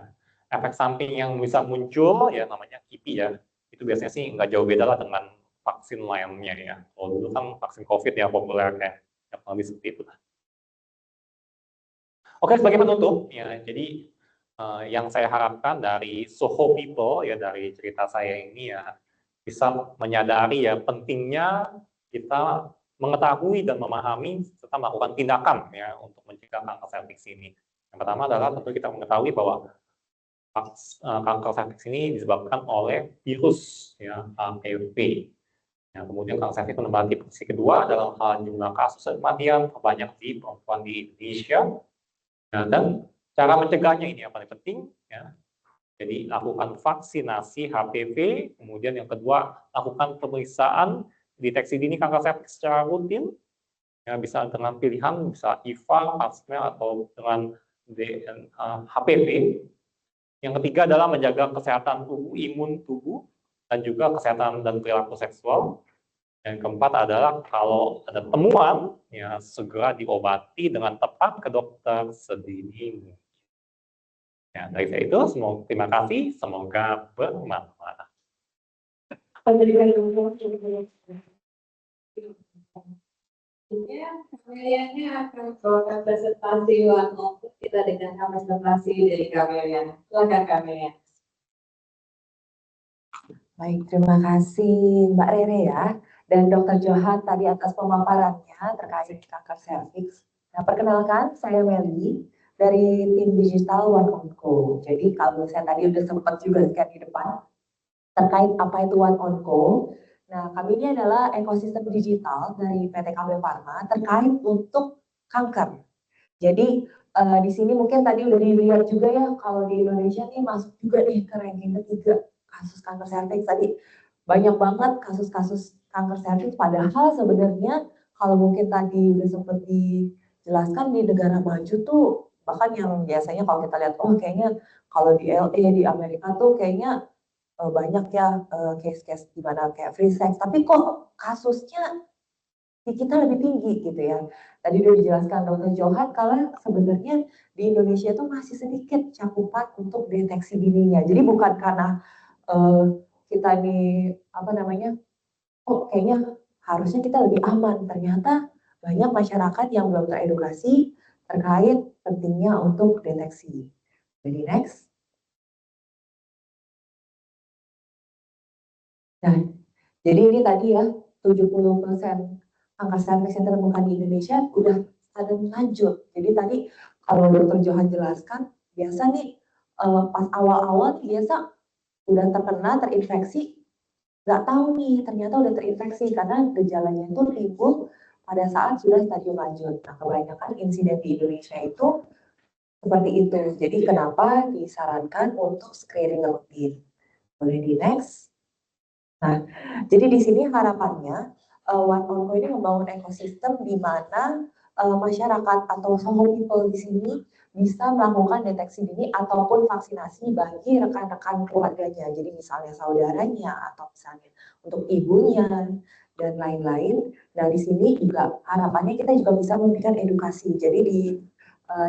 Efek samping yang bisa muncul ya namanya KIPI ya, itu biasanya sih nggak jauh beda lah dengan vaksin lainnya ya. Kalau dulu kan vaksin COVID ya populer kayak lebih seperti itu. Oke, sebagai penutup ya, jadi yang saya harapkan dari Soho People ya, dari cerita saya ini ya, bisa menyadari ya pentingnya kita mengetahui dan memahami serta melakukan tindakan ya untuk mencegah kanker serviks ini. Yang pertama adalah tentu kita mengetahui bahwa kanker serviks ini disebabkan oleh virus ya, HPV. Ya, kemudian kanker serviks menempati posisi kedua dalam hal jumlah kasus dan kematian terbanyak di perempuan di Indonesia. Nah, dan cara mencegahnya ini yang paling penting ya. Jadi lakukan vaksinasi HPV, kemudian yang kedua lakukan pemeriksaan deteksi dini kanker serviks secara rutin, ya, bisa dengan pilihan bisa IVA, pap smear atau dengan HPV. Yang ketiga adalah menjaga kesehatan tubuh, imun tubuh, dan juga kesehatan dan perilaku seksual. Yang keempat adalah kalau ada temuan, ya segera diobati dengan tepat ke dokter sedini mungkin. Ya, dari saya itu, terima kasih, semoga bermanfaat. Kamelianya akan membawakan presentasi kita dengan presentasi dari Kamelia. Silakan Kamelia. Baik, terima kasih Mbak Rere ya, dan Dr. Johan tadi atas pemaparannya terkait kanker serviks. Nah, perkenalkan saya Meli dari tim digital One On Go. Jadi kalau saya tadi udah sempat juga share di depan terkait apa itu One On Go. Nah, kami ini adalah ekosistem digital dari PT KB Pharma terkait untuk kanker. Jadi di sini mungkin tadi udah dilihat juga ya, kalau di Indonesia nih masuk juga nih ke ranking ketiga kasus kanker serviks. Tadi banyak banget kasus-kasus kanker serviks, padahal sebenarnya kalau mungkin tadi udah sempat dijelaskan di negara maju tuh, bahkan yang biasanya kalau kita lihat, oh kayaknya kalau di LA, di Amerika tuh kayaknya banyak ya case-case di mana kayak free sex, tapi kok kasusnya di kita lebih tinggi gitu ya. Tadi udah dijelaskan Dr. Johan kalau sebenarnya di Indonesia itu masih sedikit cakupan untuk deteksi dininya. Jadi bukan karena kita ini apa namanya, oh kayaknya harusnya kita lebih aman. Ternyata banyak masyarakat yang belum teredukasi terkait pentingnya untuk deteksi. Jadi next. Nah, jadi ini tadi ya 70% kanker serviks yang ditemukan di Indonesia udah stadium lanjut. Jadi tadi kalau Dr. Johan jelaskan, biasa nih pas awal-awal biasa udah terkena, terinfeksi, nggak tahu nih ternyata udah terinfeksi karena gejalanya itu timbul pada saat sudah stadium lanjut. Nah, kebanyakan insiden di Indonesia itu seperti itu. Jadi kenapa disarankan untuk screening rutin. Boleh di next. Nah, jadi di sini harapannya One On Go ini membangun ekosistem di mana masyarakat atau Soho People di sini bisa melakukan deteksi dini ataupun vaksinasi bagi rekan-rekan keluarganya. Jadi misalnya saudaranya atau misalnya untuk ibunya dan lain-lain. Nah, di sini juga harapannya kita juga bisa memberikan edukasi. Jadi di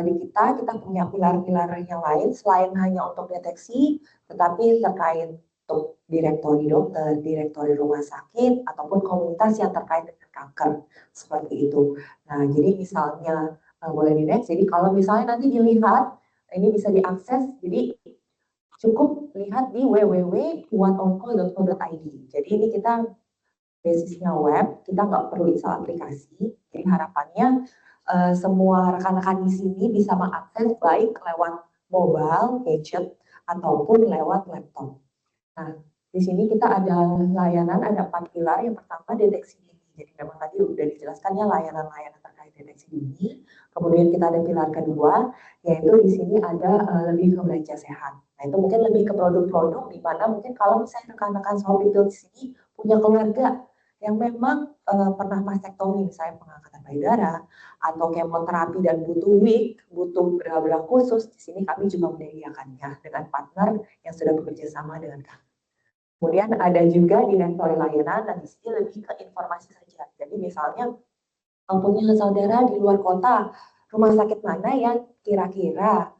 di kita punya pilar-pilar yang lain selain hanya untuk deteksi, tetapi terkait untuk direktori dokter, direktori rumah sakit, ataupun komunitas yang terkait dengan kanker, seperti itu. Nah, jadi misalnya, boleh di next, jadi kalau misalnya nanti dilihat, ini bisa diakses, jadi cukup lihat di www.oneoncall.co.id. Jadi ini kita basisnya web, kita nggak perlu install aplikasi, jadi harapannya semua rekan-rekan di sini bisa mengakses baik lewat mobile, gadget, ataupun lewat laptop. Nah, di sini kita ada layanan, ada 4 pilar. Yang pertama deteksi dini. Jadi memang tadi udah dijelaskan ya layanan-layanan terkait deteksi dini. Kemudian kita ada pilar kedua, yaitu di sini ada lebih ke belanja sehat. Nah, itu mungkin lebih ke produk-produk di mana mungkin kalau misalnya rekan-rekan Soul People di sini punya keluarga yang memang pernah mastektomi, misalnya pengangkatan payudara atau kemoterapi dan butuh wig, butuh bra-bra khusus, di sini kami juga menyediakannya dengan partner yang sudah bekerja sama dengan kami. Kemudian ada juga direktori layanan, dan di sini lebih ke informasi saja. Jadi misalnya punya saudara di luar kota, rumah sakit mana yang kira-kira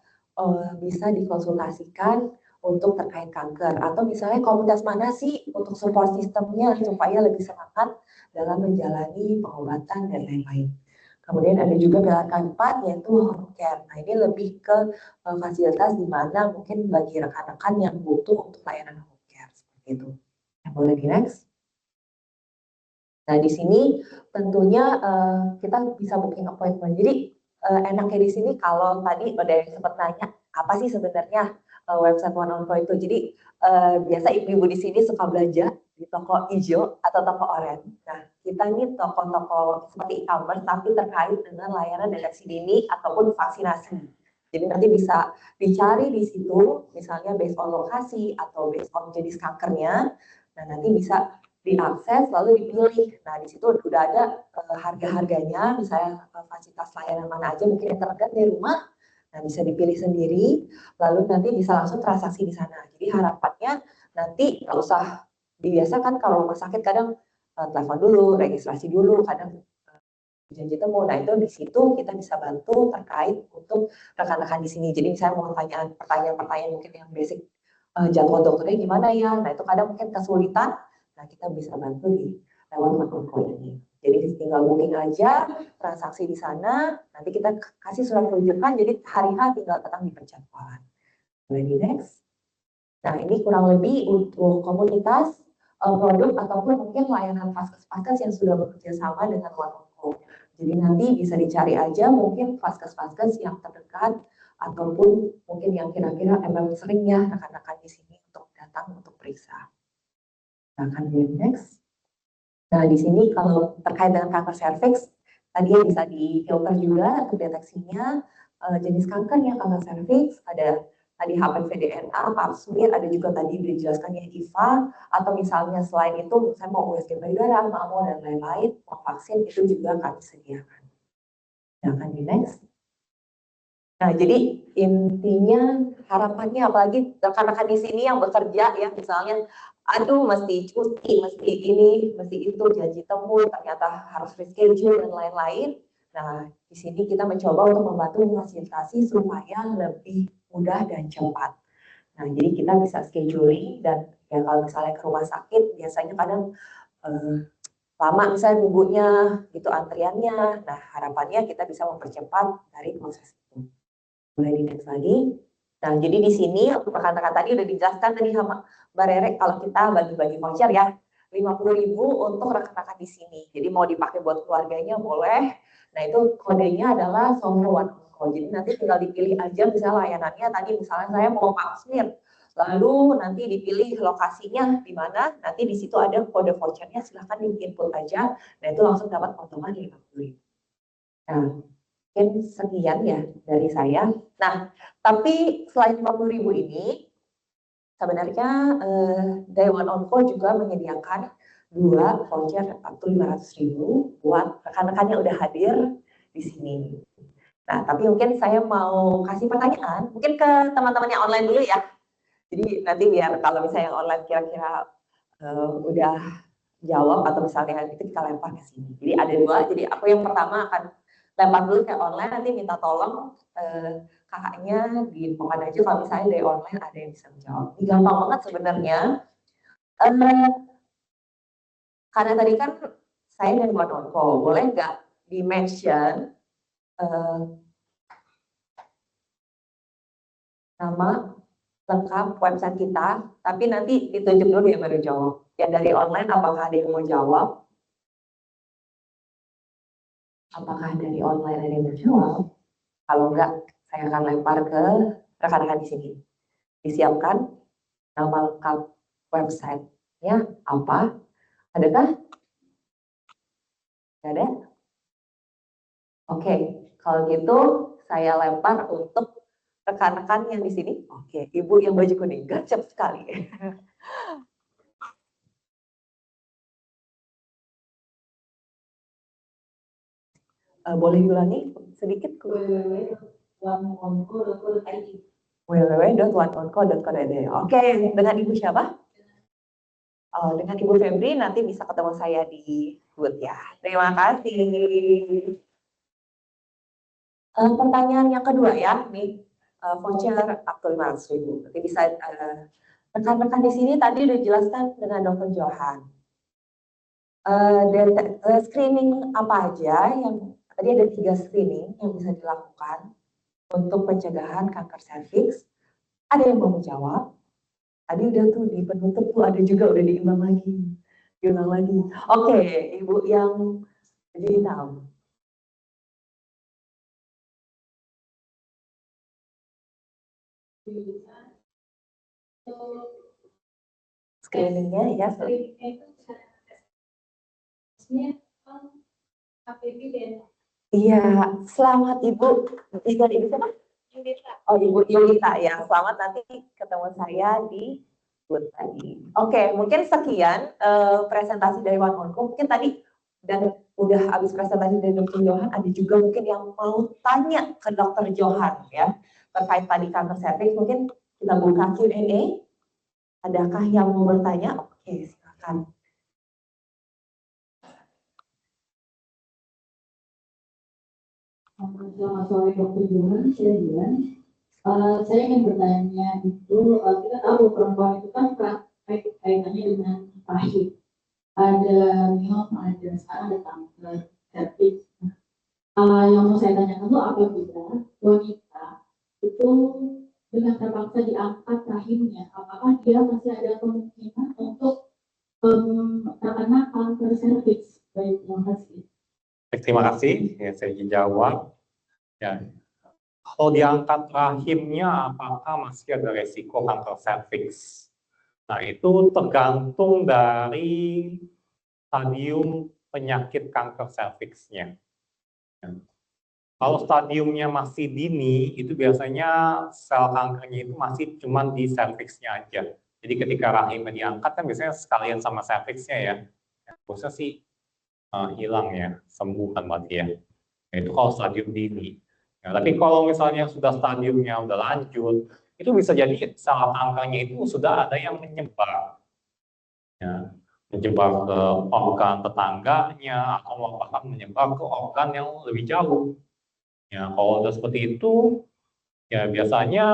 bisa dikonsultasikan untuk terkait kanker, atau misalnya komunitas mana sih untuk support sistemnya supaya lebih semangat dalam menjalani pengobatan dan lain-lain. Kemudian ada juga pilar keempat yaitu home care. Nah, ini lebih ke fasilitas di mana mungkin bagi rekan-rekan yang butuh untuk layanan home care seperti itu. Yang boleh di next. Nah, di sini tentunya kita bisa booking appointment. Jadi enaknya di sini kalau tadi ada yang sempat nanya apa sih sebenarnya website OneOncall itu. Jadi biasa ibu-ibu di sini suka belanja di toko hijau atau toko oranye. Nah, kita ini toko-toko seperti e-commerce tapi terkait dengan layanan deteksi dini ataupun vaksinasi. Jadi nanti bisa dicari di situ, misalnya based on lokasi atau based on jenis kankernya. Nah, nanti bisa diakses lalu dipilih. Nah, di situ udah ada harga-harganya, misalnya fasilitas layanan mana aja mungkin yang terdekat di rumah. Nah, bisa dipilih sendiri, lalu nanti bisa langsung transaksi di sana. Jadi harapannya nanti nggak usah dibiasakan kalau rumah sakit kadang telepon dulu, registrasi dulu, kadang janji temu. Nah, itu di situ kita bisa bantu terkait untuk rekan-rekan di sini. Jadi saya mau pertanyaan-pertanyaan mungkin yang basic, jadwal dokternya gimana ya. Nah, itu kadang mungkin kesulitan. Nah, kita bisa bantu di lewat OneOncall ini. Jadi tinggal booking aja, transaksi di sana, nanti kita kasih surat rujukan, jadi hari H tinggal datang di penjadwalan. Boleh di next. Nah, ini kurang lebih untuk komunitas, produk, ataupun mungkin layanan vaskes-vaskes yang sudah bekerja sama dengan OneOncall. Jadi nanti bisa dicari aja mungkin vaskes-vaskes yang terdekat, ataupun mungkin yang kira-kira emang sering ya rekan-rekan di sini untuk datang untuk periksa. Nah, akan di next. Nah, di sini kalau terkait dengan kanker serviks, tadi bisa difilter juga untuk deteksinya, jenis kankernya kanker serviks, ada tadi HPV DNA, pap smear, ada juga tadi dijelaskan ya IVA, atau misalnya selain itu saya mau USG payudara, mamo, dan lain-lain, mau vaksin, itu juga kami sediakan. Nah, akan di next. Nah, jadi intinya harapannya apalagi rekan-rekan di sini yang bekerja ya, misalnya aduh mesti cuti, mesti ini, mesti itu, janji temu, ternyata harus reschedule dan lain-lain. Nah, di sini kita mencoba untuk membantu memfasilitasi supaya lebih mudah dan cepat. Nah, jadi kita bisa scheduling dan ya kalau misalnya ke rumah sakit biasanya kadang lama misalnya nunggunya gitu antriannya. Nah, harapannya kita bisa mempercepat dari proses itu. Boleh di next lagi. Nah, jadi di sini untuk rekan-rekan tadi udah dijelaskan tadi sama Mbak Rere kalau kita bagi-bagi voucher ya 50.000 untuk rekan-rekan di sini. Jadi mau dipakai buat keluarganya boleh. Nah, itu kodenya adalah Summer OneOncall. Jadi nanti tinggal dipilih aja misalnya layanannya tadi misalnya saya mau pap smear. Lalu nanti dipilih lokasinya di mana. Nanti di situ ada kode vouchernya, silahkan di-input aja. Nah, itu langsung dapat potongan 50.000. Nah, mungkin sekian ya dari saya. Nah, tapi selain 50.000 ini, sebenarnya dari OneOncall juga menyediakan 2 voucher up to 500.000 buat rekan-rekan yang udah hadir di sini. Nah, tapi mungkin saya mau kasih pertanyaan, mungkin ke teman-teman yang online dulu ya. Jadi nanti biar kalau misalnya yang online kira-kira udah jawab atau misalnya itu kita lempar ke sini. Jadi ada 2, jadi aku yang pertama akan lempar dulu ke online, nanti minta tolong kakaknya diinfokan aja kalau misalnya dari online ada yang bisa menjawab. Ini gampang banget sebenarnya. Karena tadi kan saya dari One-on-Call, boleh nggak di-mention nama lengkap website kita, tapi nanti ditunjuk dulu yang baru jawab. Yang dari online, apakah ada yang mau jawab? Apakah dari online ada yang mau jawab? Kalau enggak, saya akan lempar ke rekan-rekan di sini. Disiapkan nama lengkap website-nya apa? Adakah? Tidak ada? Oke, kalau gitu saya lempar untuk rekan-rekan yang di sini. Oke, Ibu yang baju kuning, gercep sekali. Boleh diulangi sedikit? www.oneonco.id. www.oneonco.id. Oke, dengan Ibu siapa? Dengan Ibu Febri, nanti bisa ketemu saya di booth ya. Terima kasih. Pertanyaan yang kedua ya, nih voucher up to 500.000. Nanti bisa rekan-rekan di sini tadi udah jelaskan dengan Dr. Johan. Screening apa aja yang tadi ada 3 screening yang bisa dilakukan untuk pencegahan kanker serviks. Ada yang mau menjawab? Tadi udah tuh di penutup tuh ada juga udah diulang lagi. Oke, Ibu yang baju hitam. Screeningnya ya. Iya, selamat Ibu. Ibu siapa? Oh, Ibu Yulita ya. Selamat, nanti ketemu saya di booth tadi. Oke, mungkin sekian presentasi dari One-on-Call. Mungkin tadi dan udah habis presentasi dari Dr. Johan, ada juga mungkin yang mau tanya ke Dr. Johan ya terkait tadi kanker serviks. Mungkin kita buka Q&A. Adakah yang mau bertanya? Oke, silakan. Selamat sore Dr. Johan, saya Dian. Saya ingin bertanya itu, kita tahu perempuan itu kan kaitannya dengan rahim. Ada miom, ada sekarang ada kanker serviks. Yang mau saya tanyakan itu apabila wanita itu dengan terpaksa diangkat rahimnya, apakah dia masih ada kemungkinan untuk terkena kanker serviks? Baik, terima kasih. Terima kasih, ya, saya izin jawab. Ya. Kalau diangkat rahimnya, apakah masih ada resiko kanker serviks? Nah, itu tergantung dari stadium penyakit kanker serviksnya. Ya. Kalau stadiumnya masih dini, itu biasanya sel kankernya itu masih cuma di serviksnya aja. Jadi ketika rahimnya diangkat kan biasanya sekalian sama serviksnya ya. Biasanya sih hilang ya, sembuh kan berarti ya. Itu kalau stadium dini. Ya, tapi kalau misalnya sudah stadiumnya udah lanjut, itu bisa jadi sel kankernya itu sudah ada yang menyebar. Ya, menyebar ke organ tetangganya atau bahkan menyebar ke organ yang lebih jauh. Ya, kalau udah seperti itu, ya biasanya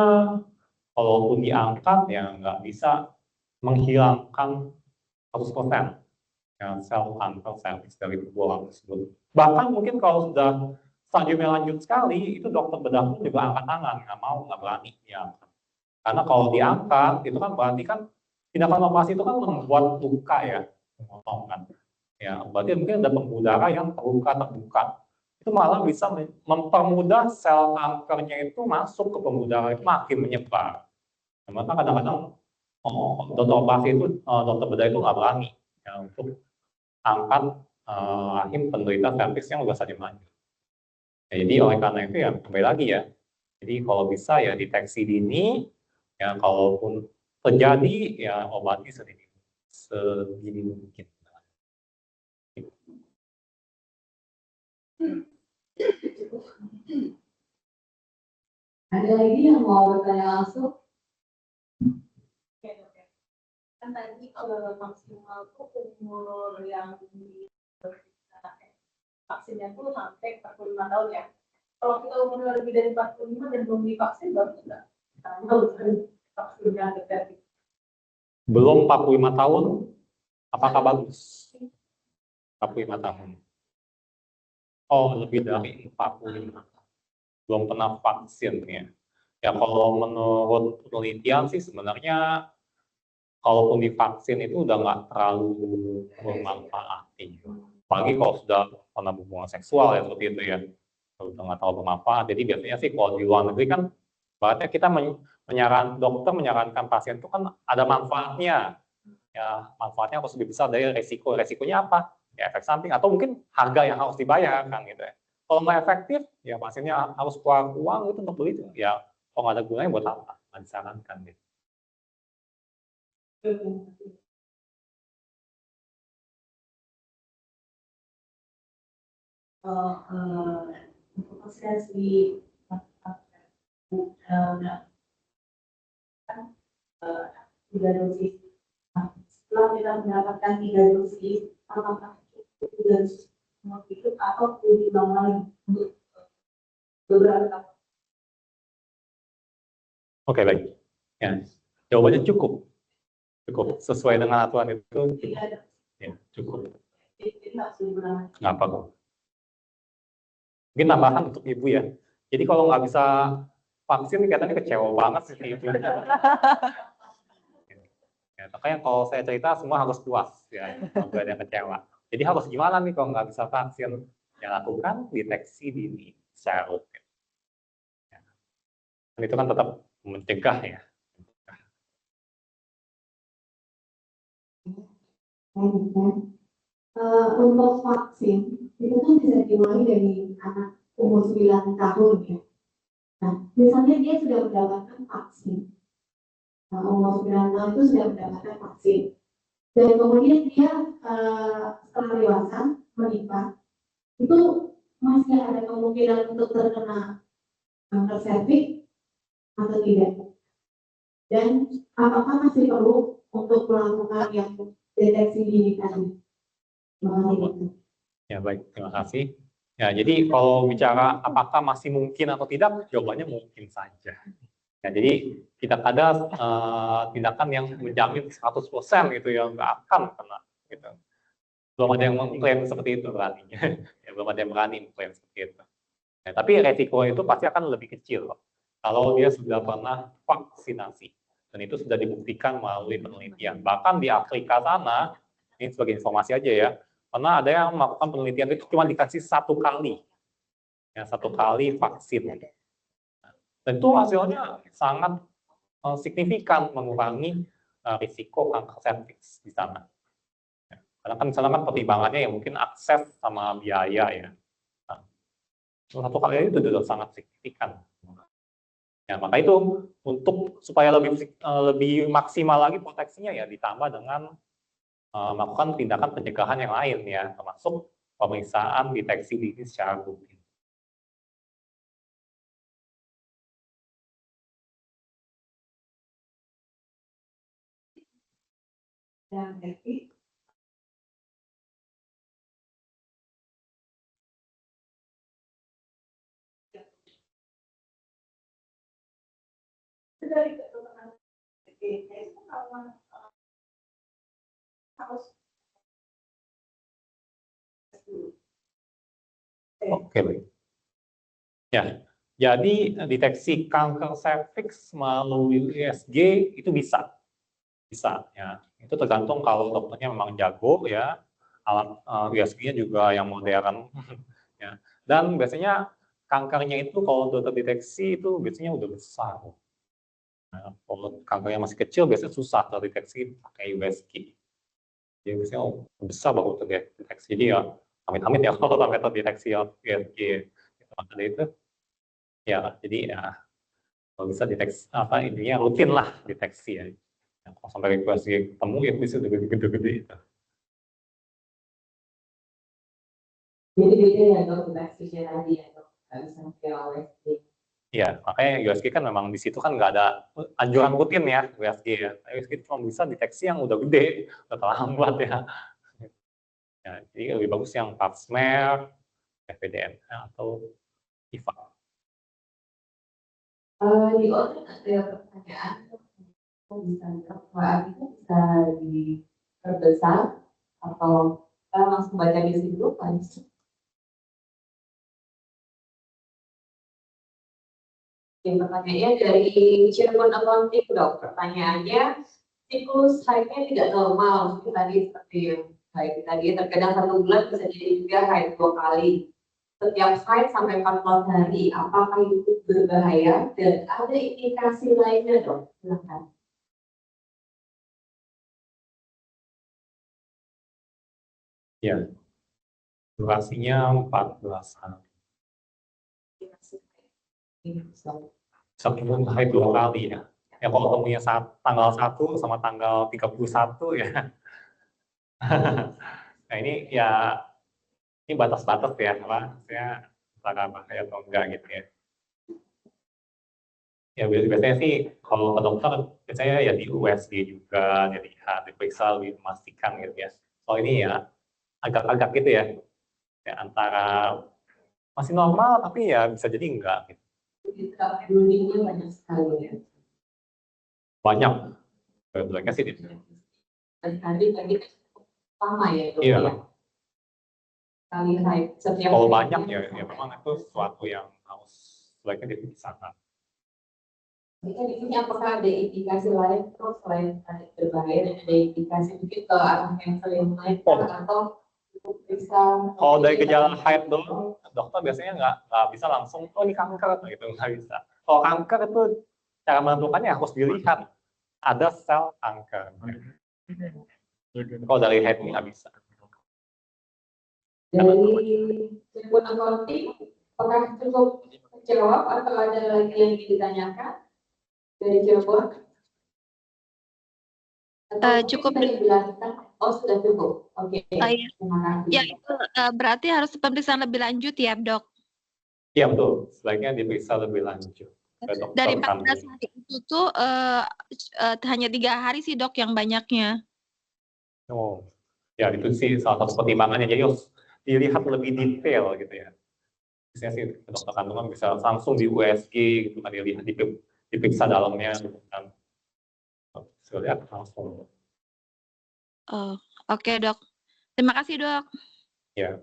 kalaupun diangkat ya nggak bisa menghilangkan 100% ya, sel kanker serviks dari tubuh orang tersebut. Bahkan mungkin kalau sudah stadiumnya lanjut sekali, itu dokter bedah pun juga angkat tangan, nggak berani diangkat. Karena kalau diangkat, itu kan berarti kan tindakan operasi itu kan membuat luka ya, memotongkan. Ya, berarti mungkin ada pembuluh darah yang terbuka. Itu malah bisa mempermudah sel kankernya itu masuk ke pembuluh darah itu makin menyebar. Nah, maka kadang-kadang dokter operasi itu, dokter bedah itu nggak berani ya, untuk angkat rahim penderita serviks yang sudah stadium lanjut. Ya, jadi oleh karena itu ya kembali lagi ya. Jadi kalau bisa ya deteksi dini, ya kalaupun terjadi ya obati sedini mungkin. Ada lagi yang mau bertanya langsung? Oke. Kan tadi maksimal umur yang vaksinnya tuh sampai 45 tahun ya. Kalau kita umurnya lebih dari 45 dan belum divaksin, baru enggak. Karena udah vaksinnya ada. Belum 45 tahun, apakah bagus? 45 tahun. Oh, lebih dari 45. Belum pernah vaksin ya. Ya kalau menurut penelitian sih sebenarnya kalaupun divaksin itu udah nggak terlalu bermanfaat. Apalagi kalau sudah pernah hubungan seksual ya seperti itu ya. Udah nggak terlalu bermanfaat. Jadi biasanya sih kalau di luar negeri kan berarti kita dokter menyarankan pasien itu kan ada manfaatnya. Ya, manfaatnya harus lebih besar dari resiko. Resikonya apa? Ya efek samping atau mungkin harga yang harus dibayar kan gitu ya. Kalau nggak efektif, ya pasiennya harus keluar uang itu untuk beli itu. Ya kalau nggak ada gunanya buat apa? Nggak disarankan gitu. Untuk vaksinasi tiga dosis. Setelah kita mendapatkan 3 dosis, apakah itu dosis itu atau perlu diulang lagi untuk beberapa? Oke, baik. Ya, jawabannya cukup. Cukup sesuai dengan aturan itu. Ya, cukup. Nggak apa-apa. Mungkin tambahan untuk ibu ya. Jadi kalau nggak bisa vaksin, katanya kecewa banget sih ibu. Ya, makanya kalau saya cerita semua harus puas ya, nggak ada yang kecewa. Jadi harus gimana nih kalau nggak bisa vaksin? Ya lakukan deteksi dini secara rutin. Ya. Dan itu kan tetap mencegah ya. Untuk vaksin itu kan bisa dimulai dari anak umur 9 tahun ya. Nah, misalnya dia sudah mendapatkan vaksin, umur 9 tahun itu sudah mendapatkan vaksin, dan kemudian dia setelah dewasa menikah, itu masih ada kemungkinan untuk terkena kanker serviks atau tidak? Dan apakah masih perlu untuk melakukan yang deteksi dini tadi? Ya baik, terima kasih. Ya, jadi kalau bicara apakah masih mungkin atau tidak, jawabannya mungkin saja. Ya, jadi tidak ada tindakan yang menjamin 100% gitu yang nggak akan kena. Gitu. Belum ada yang mengklaim seperti itu beraninya. Ya, belum ada yang berani mengklaim seperti itu. Ya, tapi resiko itu pasti akan lebih kecil kalau dia sudah pernah vaksinasi. Dan itu sudah dibuktikan melalui penelitian. Bahkan di Afrika sana, ini sebagai informasi aja ya, karena ada yang melakukan penelitian itu cuma dikasih 1 kali. Ya, 1 kali vaksin. Dan itu hasilnya sangat signifikan mengurangi risiko kanker serviks di sana. Ya, karena kan di sana kan pertimbangannya ya mungkin akses sama biaya ya. Nah, 1 kali itu sudah sangat signifikan. Ya, maka itu untuk supaya lebih maksimal lagi proteksinya ya ditambah dengan melakukan tindakan pencegahan yang lain ya, termasuk pemeriksaan deteksi dini secara rutin. Dan jadi dari kedokteran itu harus Oke, baik. Ya, jadi deteksi kanker serviks melalui USG itu bisa ya. Itu tergantung kalau dokternya memang jago ya, alat USG-nya juga yang modern ya. Dan biasanya kankernya itu kalau udah terdeteksi itu biasanya udah besar. Nah, kalau kankernya masih kecil biasanya susah terdeteksi pakai USG. Jadi biasanya besar baru terdeteksi. Jadi ya amit-amit ya kalau sampai terdeteksi USG gitu. Makanya itu ya jadi ya kalau bisa deteksi apa intinya rutin lah deteksi ya. Kalau sampai USG ketemu ya bisa udah gede-gede itu. jadi beda ya dok deteksinya tadi ya dok, nggak bisa pakai USG. Ya, makanya USG kan memang di situ kan nggak ada anjuran rutin ya USG ya. USG cuma bisa deteksi yang udah gede, udah terlambat ya. Ya, jadi lebih bagus yang pap smear FPDML atau IFA. Di order ada pertanyaan, bisa diperbesar atau kita langsung baca di situ, Pak? Yang pertanyaannya dari Cirebon Accounting, Dok. Pertanyaannya, siklus haidnya tidak normal. Tadi seperti yang haid tadi, terkadang 1 bulan bisa jadi juga haid 2 kali. Setiap haid sampai 14 hari, apakah itu berbahaya? Dan ada indikasi lainnya, Dok? Silakan. Ya, durasinya 14 hari. Seminggu haid 2 kali ya. Ya kalau ketemunya tanggal 1 sama tanggal 31 ya. Nah ini ya, ini batas-batas ya, apa saya apakah bahaya atau enggak gitu ya. Ya biasanya sih kalau ke dokter biasanya ya di USG juga, dilihat, diperiksa lebih memastikan gitu ya. Soal ini ya agak-agak gitu ya, ya antara masih normal tapi ya bisa jadi enggak gitu. Rulingnya banyak sekali ya. Banyak, banyak sih. Tadi sama ya, Dok? Iya. Ya? Kali haid setiap Kalau banyak ya memang itu sesuatu yang harus sebaiknya dipisahkan. Jadi di sini apakah ada indikasi lain terus selain berbahaya dan ada indikasi mungkin ke arah yang sering naik atau bisa? Kalau dari gejala haid dulu, dokter biasanya nggak bisa langsung oh ini kanker gitu, nggak bisa. Kalau kanker itu cara menentukannya harus dilihat ada sel kanker. Kalau dari haid nggak bisa. Dari Cirebon Accounting, apakah cukup menjawab atau ada lagi yang ingin ditanyakan dari Cirebon? Cukup. Oh sudah cukup. Oke. Ya, Terima kasih. ya itu berarti harus pemeriksaan lebih lanjut ya, Dok? Iya betul, sebaiknya diperiksa lebih lanjut. Dari 14 hari itu tuh hanya 3 hari sih, Dok, yang banyaknya. Oh, ya itu sih salah satu pertimbangannya. Jadi harus dilihat lebih detail gitu ya. Biasanya sih dokter kandungan bisa langsung di USG gitu kan, dilihat diperiksa dalamnya gitu kan. Bisa lihat langsung. Oh, oke, Dok. Terima kasih, Dok. Ya.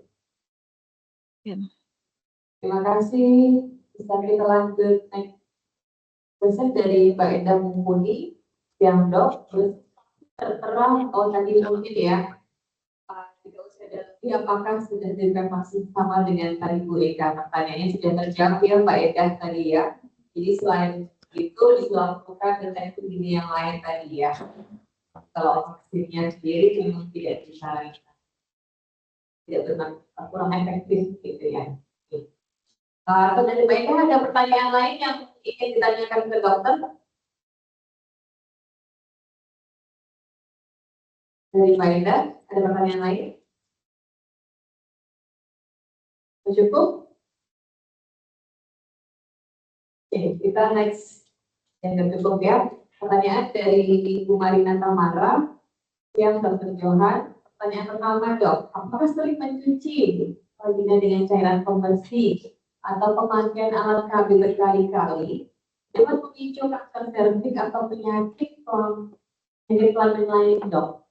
Terima kasih. Bisa kita lanjut next question dari Mbak Enda Mumpuni yang Dok tertera tadi mungkin ya. Jika usia lebih, apakah sudah diberikan vaksin sama dengan tadi Bu Eka? Pertanyaannya sudah terjawab ya Mbak Eka tadi ya. Jadi selain itu dilakukan dengan studi yang lain tadi ya. Kalau vaksinnya sendiri memang tidak disarankan, tidak kurang efektif gitu ya. Atau dari Mbak Eka ada pertanyaan lain yang ingin ditanyakan ke dokter? Dari Mbak Eka ada pertanyaan lain? Cukup? Oke, kita next yang cukup ya. Pertanyaan dari Ibu Marina Tamara yang Dr. Johan. Pertanyaan pertama, Dok, apakah sering mencuci vagina dengan cairan pembersih atau pemakaian alat KB berkali-kali dapat memicu kanker serviks atau penyakit kelamin lain, Dok?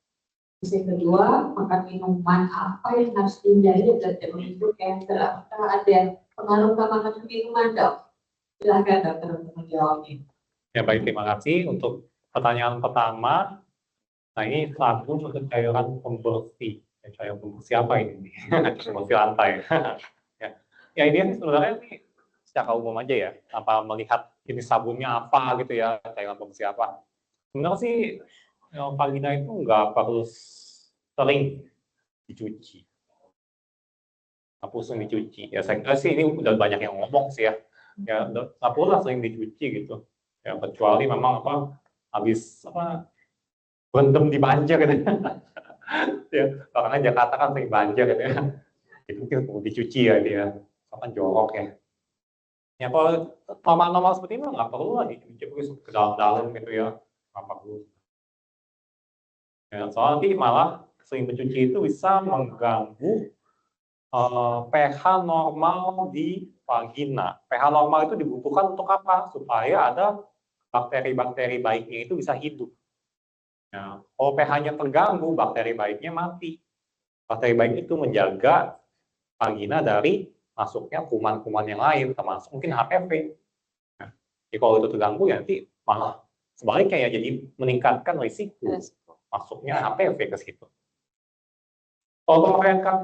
Yang kedua, makan minuman apa yang harus dihindari agar tidak memicu kanker? Apakah ada pengaruh ke makanan minuman, Dok? Silakan dokter untuk menjawabnya. Ya baik, terima kasih untuk pertanyaan pertama. Nah ini sabun untuk cairan pembersih. Cairan pembersih apa ini? Pembersih lantai. Ya ini sebenarnya ini secara umum aja ya, tanpa melihat jenis sabunnya apa gitu ya, cairan pembersih apa. Sebenarnya sih vagina itu nggak perlu sering dicuci. Nggak perlu sering dicuci. Ya saya kira sih ini udah banyak yang ngomong sih ya. Ya nggak perlu lah sering dicuci gitu. Ya kecuali memang habis berendam di banjir gitu. Ya, karena Jakarta kan sering banjir gitu ya. Itu mungkin perlu dicuci ya dia. Kan jorok ya. Ya kalau normal-normal seperti ini nggak perlu lah dicuci ke dalam-dalam gitu ya. Nggak perlu. Ya, soalnya nanti malah sering mencuci itu bisa mengganggu pH normal di vagina. pH normal itu dibutuhkan untuk apa? Supaya ada bakteri-bakteri baiknya itu bisa hidup. Nah, kalau pH-nya terganggu, bakteri baiknya mati. Bakteri baik itu menjaga vagina dari masuknya kuman-kuman yang lain, termasuk mungkin HPV. Nah, jadi kalau itu terganggu ya nanti malah sebaliknya ya, jadi meningkatkan risiko masuknya HPV ke situ. Kalau pemakaian KB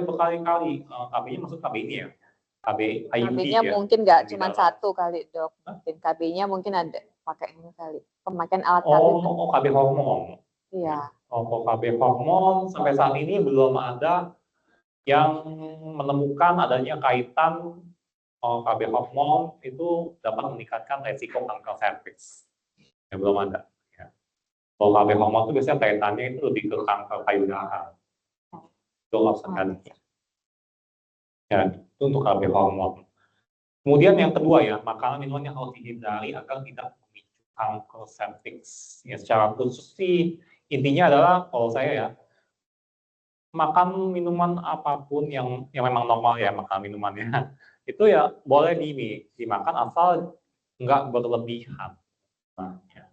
berkali-kali, KB-nya maksud KB ini ya, KB IUD KB-nya ya. mungkin nggak Di cuma dalam. satu kali dok, mungkin KB-nya mungkin ada pakai ini kali, pemakaian alat KB. KB hormon. Iya. Kalau KB hormon sampai saat ini belum ada yang menemukan adanya kaitan KB hormon itu dapat meningkatkan resiko kanker serviks. Ya, belum ada. Ya. Kalau KB hormon itu biasanya kaitannya itu lebih ke kanker payudara. Itu laksanakan. Ya, itu untuk KB hormon. Kemudian yang kedua ya, makanan minuman yang harus dihindari agar tidak memicu kanker serviks. Ya, secara khusus sih intinya adalah kalau saya ya, makan minuman apapun yang memang normal ya, makan minumannya itu ya boleh dimakan asal nggak berlebihan. Nah, ya.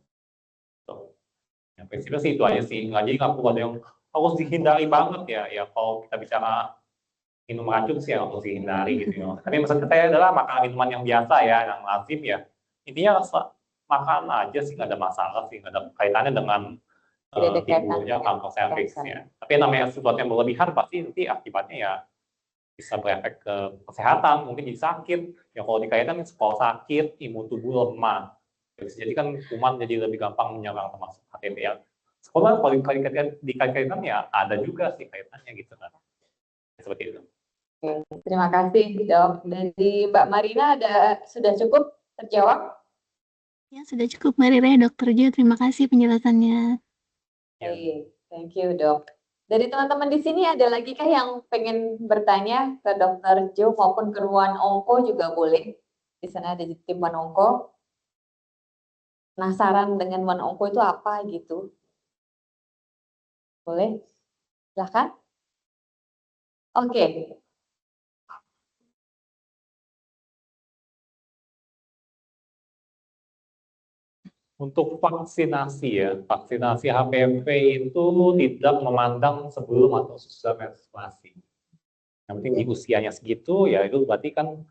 Ya, prinsipnya sih itu aja sih, jadi nggak perlu ada yang harus dihindari banget ya. Ya kalau kita bicara minum racun sih yang harus dihindari gitu ya. Tapi maksud saya adalah makan minuman yang biasa ya, yang lazim ya. Intinya makan aja sih, nggak ada masalah sih, nggak ada kaitannya dengan timbulnya kanker serviks ya. Tapi namanya sesuatu yang berlebihan pasti nanti akibatnya ya bisa berefek ke kesehatan, mungkin jadi sakit. Ya kalau dikaitkan kalau sakit, imun tubuh lemah. Jadi kan kuman jadi lebih gampang menyerang termasuk HPV ya. Sekolah kalau dikaitkan ya ada juga sih kaitannya gitu kan. Seperti itu. Terima kasih dok. Dari Mbak Marina sudah cukup terjawab? Ya, sudah cukup Mbak Rere, Dokter Jo. Terima kasih penjelasannya. Baik, thank you dok. Dari teman-teman di sini ada lagi kah yang pengen bertanya ke Dokter Jo maupun ke ruang onko juga boleh. Di sana ada tim One Onko. Penasaran dengan One Onko itu apa gitu? Boleh? Silahkan. Oke. Untuk vaksinasi ya, vaksinasi HPV itu tidak memandang sebelum atau sesudah menstruasi. Yang penting di usianya segitu ya itu berarti kan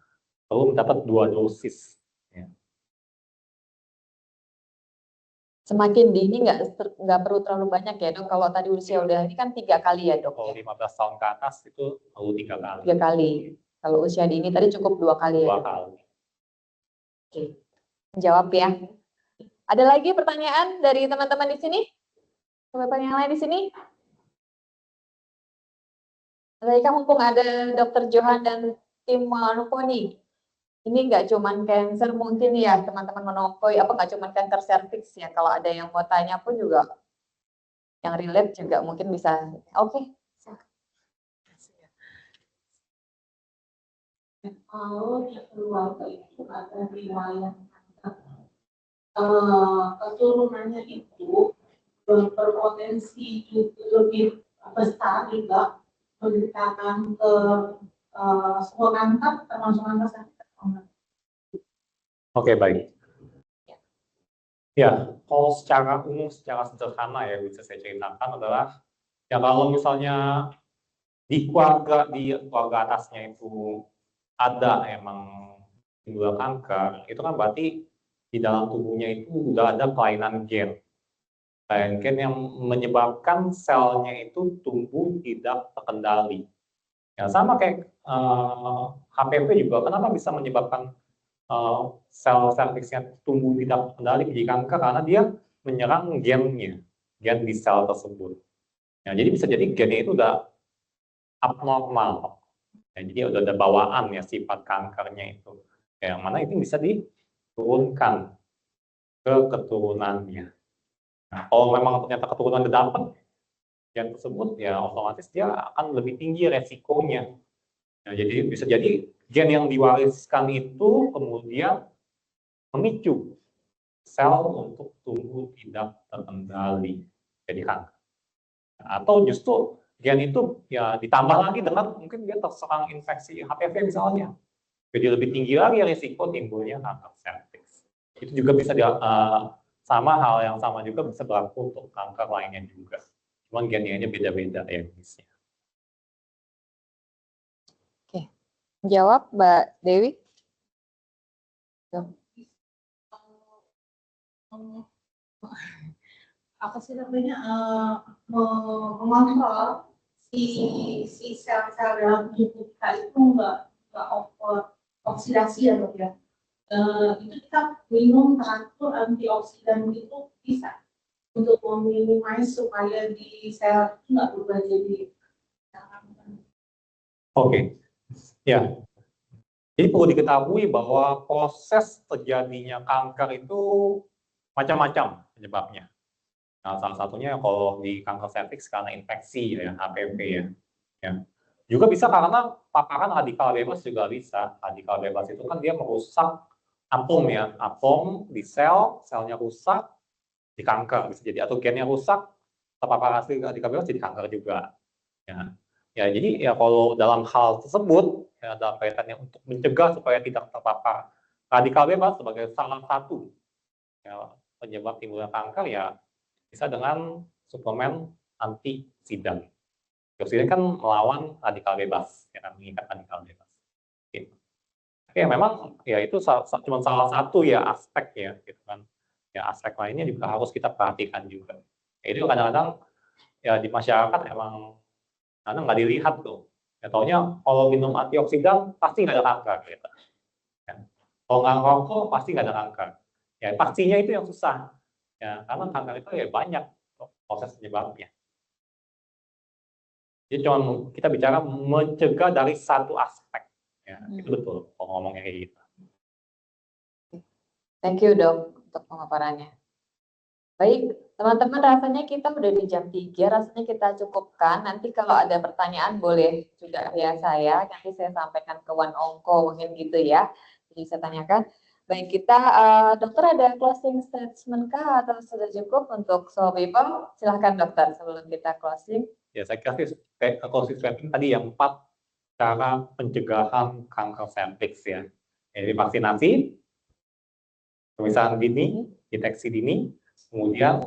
perlu mendapat 2 dosis. Ya. Semakin dini nggak perlu terlalu banyak ya dok. Kalau tadi usia udah ini kan 3 kali ya dok. Kalau 15 tahun ke atas itu perlu 3 kali. 3 kali. Kalau usia dini tadi cukup 2 kali ya. 2 kali. Oke, jawab ya. Ada lagi pertanyaan dari teman-teman di sini? Teman-teman yang lain di sini? Mereka mumpung ada Dokter Johan dan tim Manoko nih. Ini nggak cuman cancer mungkin ya teman-teman Manoko, nggak cuman kanker serviks ya. Kalau ada yang mau tanya pun juga yang relate juga mungkin bisa. Oke. Kalau di keluarga itu ada riwayat keturunannya itu berpotensi lebih besar juga menderita kanker, semua kanker termasuk kanker sakit. Oke, baik. Ya, kalau secara umum, secara sederhana ya bisa saya ceritakan adalah ya kalau misalnya di keluarga atasnya itu ada emang timbul kanker, itu kan berarti di dalam tubuhnya itu udah ada kelainan gen. Kelainan gen yang menyebabkan selnya itu tumbuh tidak terkendali. Ya, sama kayak HPV juga, kenapa bisa menyebabkan sel serviksnya tumbuh tidak terkendali jadi kanker? Karena dia menyerang gennya, gen di sel tersebut. Ya, jadi bisa jadi gennya itu udah abnormal. Ya, jadi udah ada bawaan ya sifat kankernya itu. Ya, yang mana itu bisa diturunkan ke keturunannya. Nah, kalau memang ternyata keturunan dapat gen tersebut, ya otomatis dia akan lebih tinggi resikonya. Nah, jadi bisa jadi gen yang diwariskan itu kemudian memicu sel untuk tumbuh tidak terkendali jadi kanker. Atau justru gen itu ya ditambah lagi dengan mungkin dia terserang infeksi HPV misalnya, jadi lebih tinggi lagi risiko timbulnya kanker serviks. Itu juga bisa sama hal yang sama juga bisa berlaku untuk kanker lainnya juga. Cuman gennya beda-beda ya jenisnya. Oke, jawab Mbak Dewi. Apa sih namanya mengontrol si sel-sel dalam tubuh kita itu nggak oksidasi ya dok ya. Itu kita minum teratur antioksidan itu bisa untuk meminimais supaya di sel itu nggak berubah jadi. Oke, ya. Jadi perlu diketahui bahwa proses terjadinya kanker itu macam-macam penyebabnya. Nah, salah satunya kalau di kanker serviks karena infeksi ya, HPV ya. Juga bisa karena paparan radikal bebas juga bisa. Radikal bebas itu kan dia merusak atom ya, atom di sel, selnya rusak, di kanker bisa jadi, atau gennya rusak, terpapar radikal bebas jadi kanker juga. Ya, jadi ya kalau dalam hal tersebut, ya, dalam kaitannya untuk mencegah supaya tidak terpapar radikal bebas sebagai salah satu ya, penyebab timbulnya kanker ya bisa dengan suplemen antioksidan. Antioksidan kan melawan radikal bebas, ya kan, mengikat radikal bebas. Oke, memang ya itu cuma salah satu ya aspek ya, gitu kan. Ya aspek lainnya juga harus kita perhatikan juga. Ya, itu kadang-kadang ya di masyarakat emang karena nggak dilihat tuh. Ya taunya kalau minum antioksidan pasti nggak ada kanker. Gitu. Ya. Kalau nggak ngerokok pasti nggak ada kanker. Ya pastinya itu yang susah. Ya karena kanker itu ya banyak proses penyebabnya. Jadi cuma kita bicara mencegah dari satu aspek. Ya, itu betul kalau ngomongnya kayak gitu. Thank you dok untuk pemaparannya. Baik, teman-teman, rasanya kita udah di jam 3, rasanya kita cukupkan. Nanti kalau ada pertanyaan boleh juga ya saya, nanti saya sampaikan ke Wan Ongko, mungkin gitu ya. Jadi saya tanyakan. Baik, kita, dokter ada closing statement kah atau sudah cukup untuk Soul People? Silahkan dokter sebelum kita closing. Ya, saya kira closing statement tadi yang 4 cara pencegahan kanker serviks ya. Jadi vaksinasi, pemeriksaan dini, deteksi dini, kemudian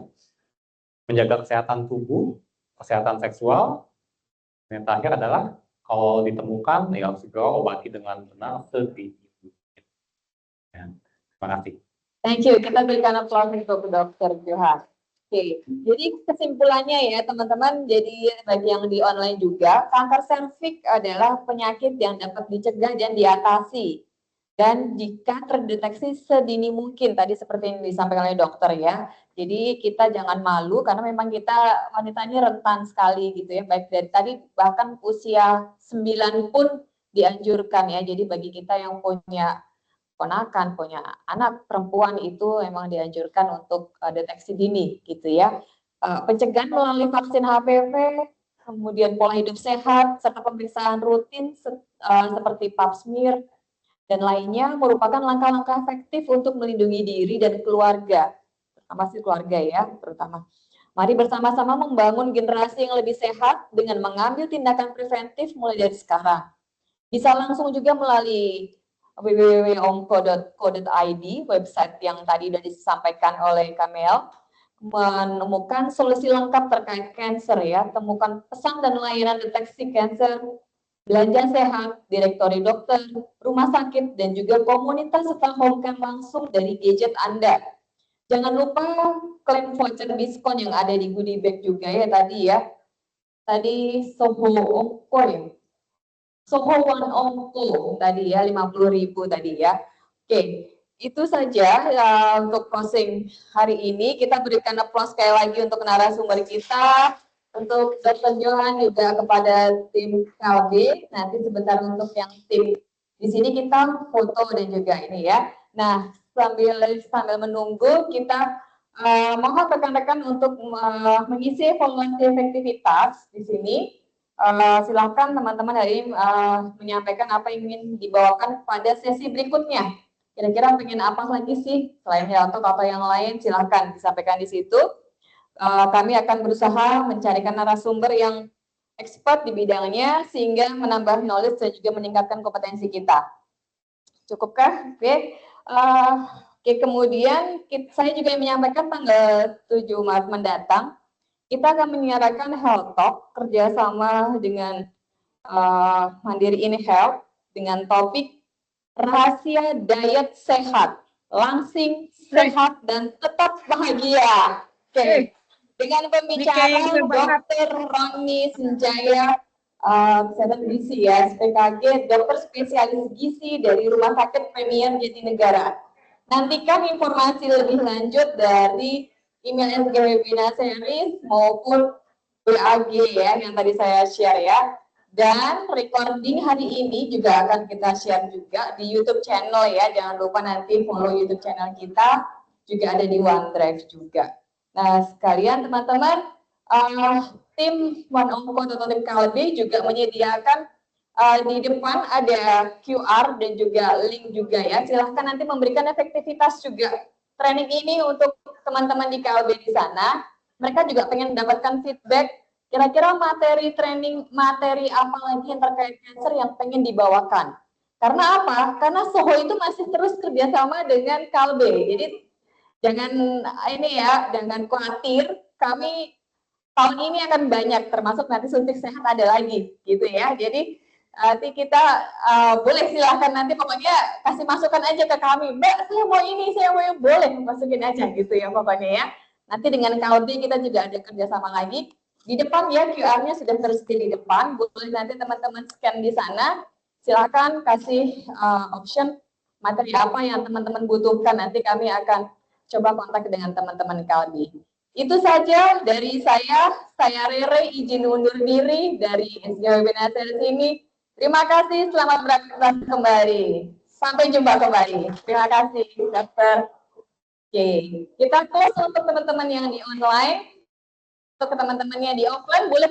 menjaga kesehatan tubuh, kesehatan seksual, dan yang terakhir adalah kalau ditemukan ya harus segera obati dengan benar sedini mungkin. Ya, terima kasih. Thank you. Kita berikan aplaus untuk Dr. Johan. Oke, jadi kesimpulannya ya teman-teman, jadi bagi yang di online juga, kanker serviks adalah penyakit yang dapat dicegah dan diatasi. Dan jika terdeteksi sedini mungkin, tadi seperti yang disampaikan oleh dokter ya. Jadi kita jangan malu karena memang kita wanita ini rentan sekali gitu ya. Baik dari tadi bahkan usia 9 pun dianjurkan ya. Jadi bagi kita yang punya ponakan, punya anak perempuan itu memang dianjurkan untuk deteksi dini gitu ya. Pencegahan melalui vaksin HPV, kemudian pola hidup sehat, serta pemeriksaan rutin seperti pap smear, dan lainnya merupakan langkah-langkah efektif untuk melindungi diri dan keluarga, terutama si keluarga ya, terutama. Mari bersama-sama membangun generasi yang lebih sehat dengan mengambil tindakan preventif mulai dari sekarang. Bisa langsung juga melalui www.ongko.co.id, website yang tadi sudah disampaikan oleh Kamel, menemukan solusi lengkap terkait kanker ya, temukan pesan dan layanan deteksi kanker, belanja sehat, direktori dokter, rumah sakit, dan juga komunitas serta homecare langsung dari gadget Anda. Jangan lupa klaim voucher diskon yang ada di goodie bag juga ya tadi ya. Tadi Soho Ongko ya. Soho One Ongko tadi ya, 50.000 tadi ya. Oke, itu saja untuk closing hari ini. Kita berikan aplaus sekali lagi untuk narasumber kita. Untuk Dr. Johan juga kepada tim KB, nanti sebentar untuk yang tim di sini kita foto dan juga ini ya. Nah, sambil menunggu kita mohon rekan-rekan untuk mengisi evaluasi efektivitas di sini. Silakan teman-teman hari ini menyampaikan apa yang ingin dibawakan pada sesi berikutnya. Kira-kira pengen apa lagi sih selain Health atau yang lain? Silakan disampaikan di situ. Kami akan berusaha mencarikan narasumber yang expert di bidangnya sehingga menambah knowledge dan juga meningkatkan kompetensi kita. Cukupkah? Oke. Oke, kemudian saya juga menyampaikan tanggal 7 Maret mendatang kita akan menyiarkan Health Talk kerjasama dengan Mandiri In Health dengan topik rahasia diet sehat, langsing, sehat, dan tetap bahagia. Oke. Dengan pembicara Dr. Roni Senjaya, kesehatan gizi ya, SPKG, dokter spesialis gizi dari Rumah Sakit Premier Jatinegara. Nantikan informasi lebih lanjut dari email SG Webinar Series maupun WAG ya, yang tadi saya share ya. Dan recording hari ini juga akan kita share juga di YouTube channel ya. Jangan lupa nanti follow YouTube channel kita, juga ada di OneDrive juga. Nah, sekalian teman-teman, tim One Onco atau tim KLB juga menyediakan di depan ada QR dan juga link juga ya. Silahkan nanti memberikan efektivitas juga training ini untuk teman-teman di KLB di sana. Mereka juga pengen mendapatkan feedback kira-kira materi training, materi apa lagi yang terkait cancer yang pengen dibawakan. Karena apa? Karena Soho itu masih terus kerjasama dengan KLB. Jadi jangan ini ya, jangan khawatir. Kami tahun ini akan banyak, termasuk nanti suntik sehat ada lagi, gitu ya. Jadi nanti kita boleh silahkan nanti pokoknya kasih masukan aja ke kami. Mbak, saya mau ini, saya mau yang boleh masukin aja gitu ya pokoknya ya. Nanti dengan KLB kita juga ada kerjasama lagi. Di depan ya, QR-nya sudah tersedia di depan. Boleh nanti teman-teman scan di sana. Silakan kasih option materi apa yang teman-teman butuhkan. Nanti kami akan coba kontak dengan teman-teman KLB. Itu saja dari saya Rere, izin undur diri dari SG Webinar Series ini. Terima kasih, selamat beraktivitas kembali. Sampai jumpa kembali. Terima kasih, Dokter. Oke, kita close untuk teman-teman yang di online. Untuk teman-teman yang di offline, boleh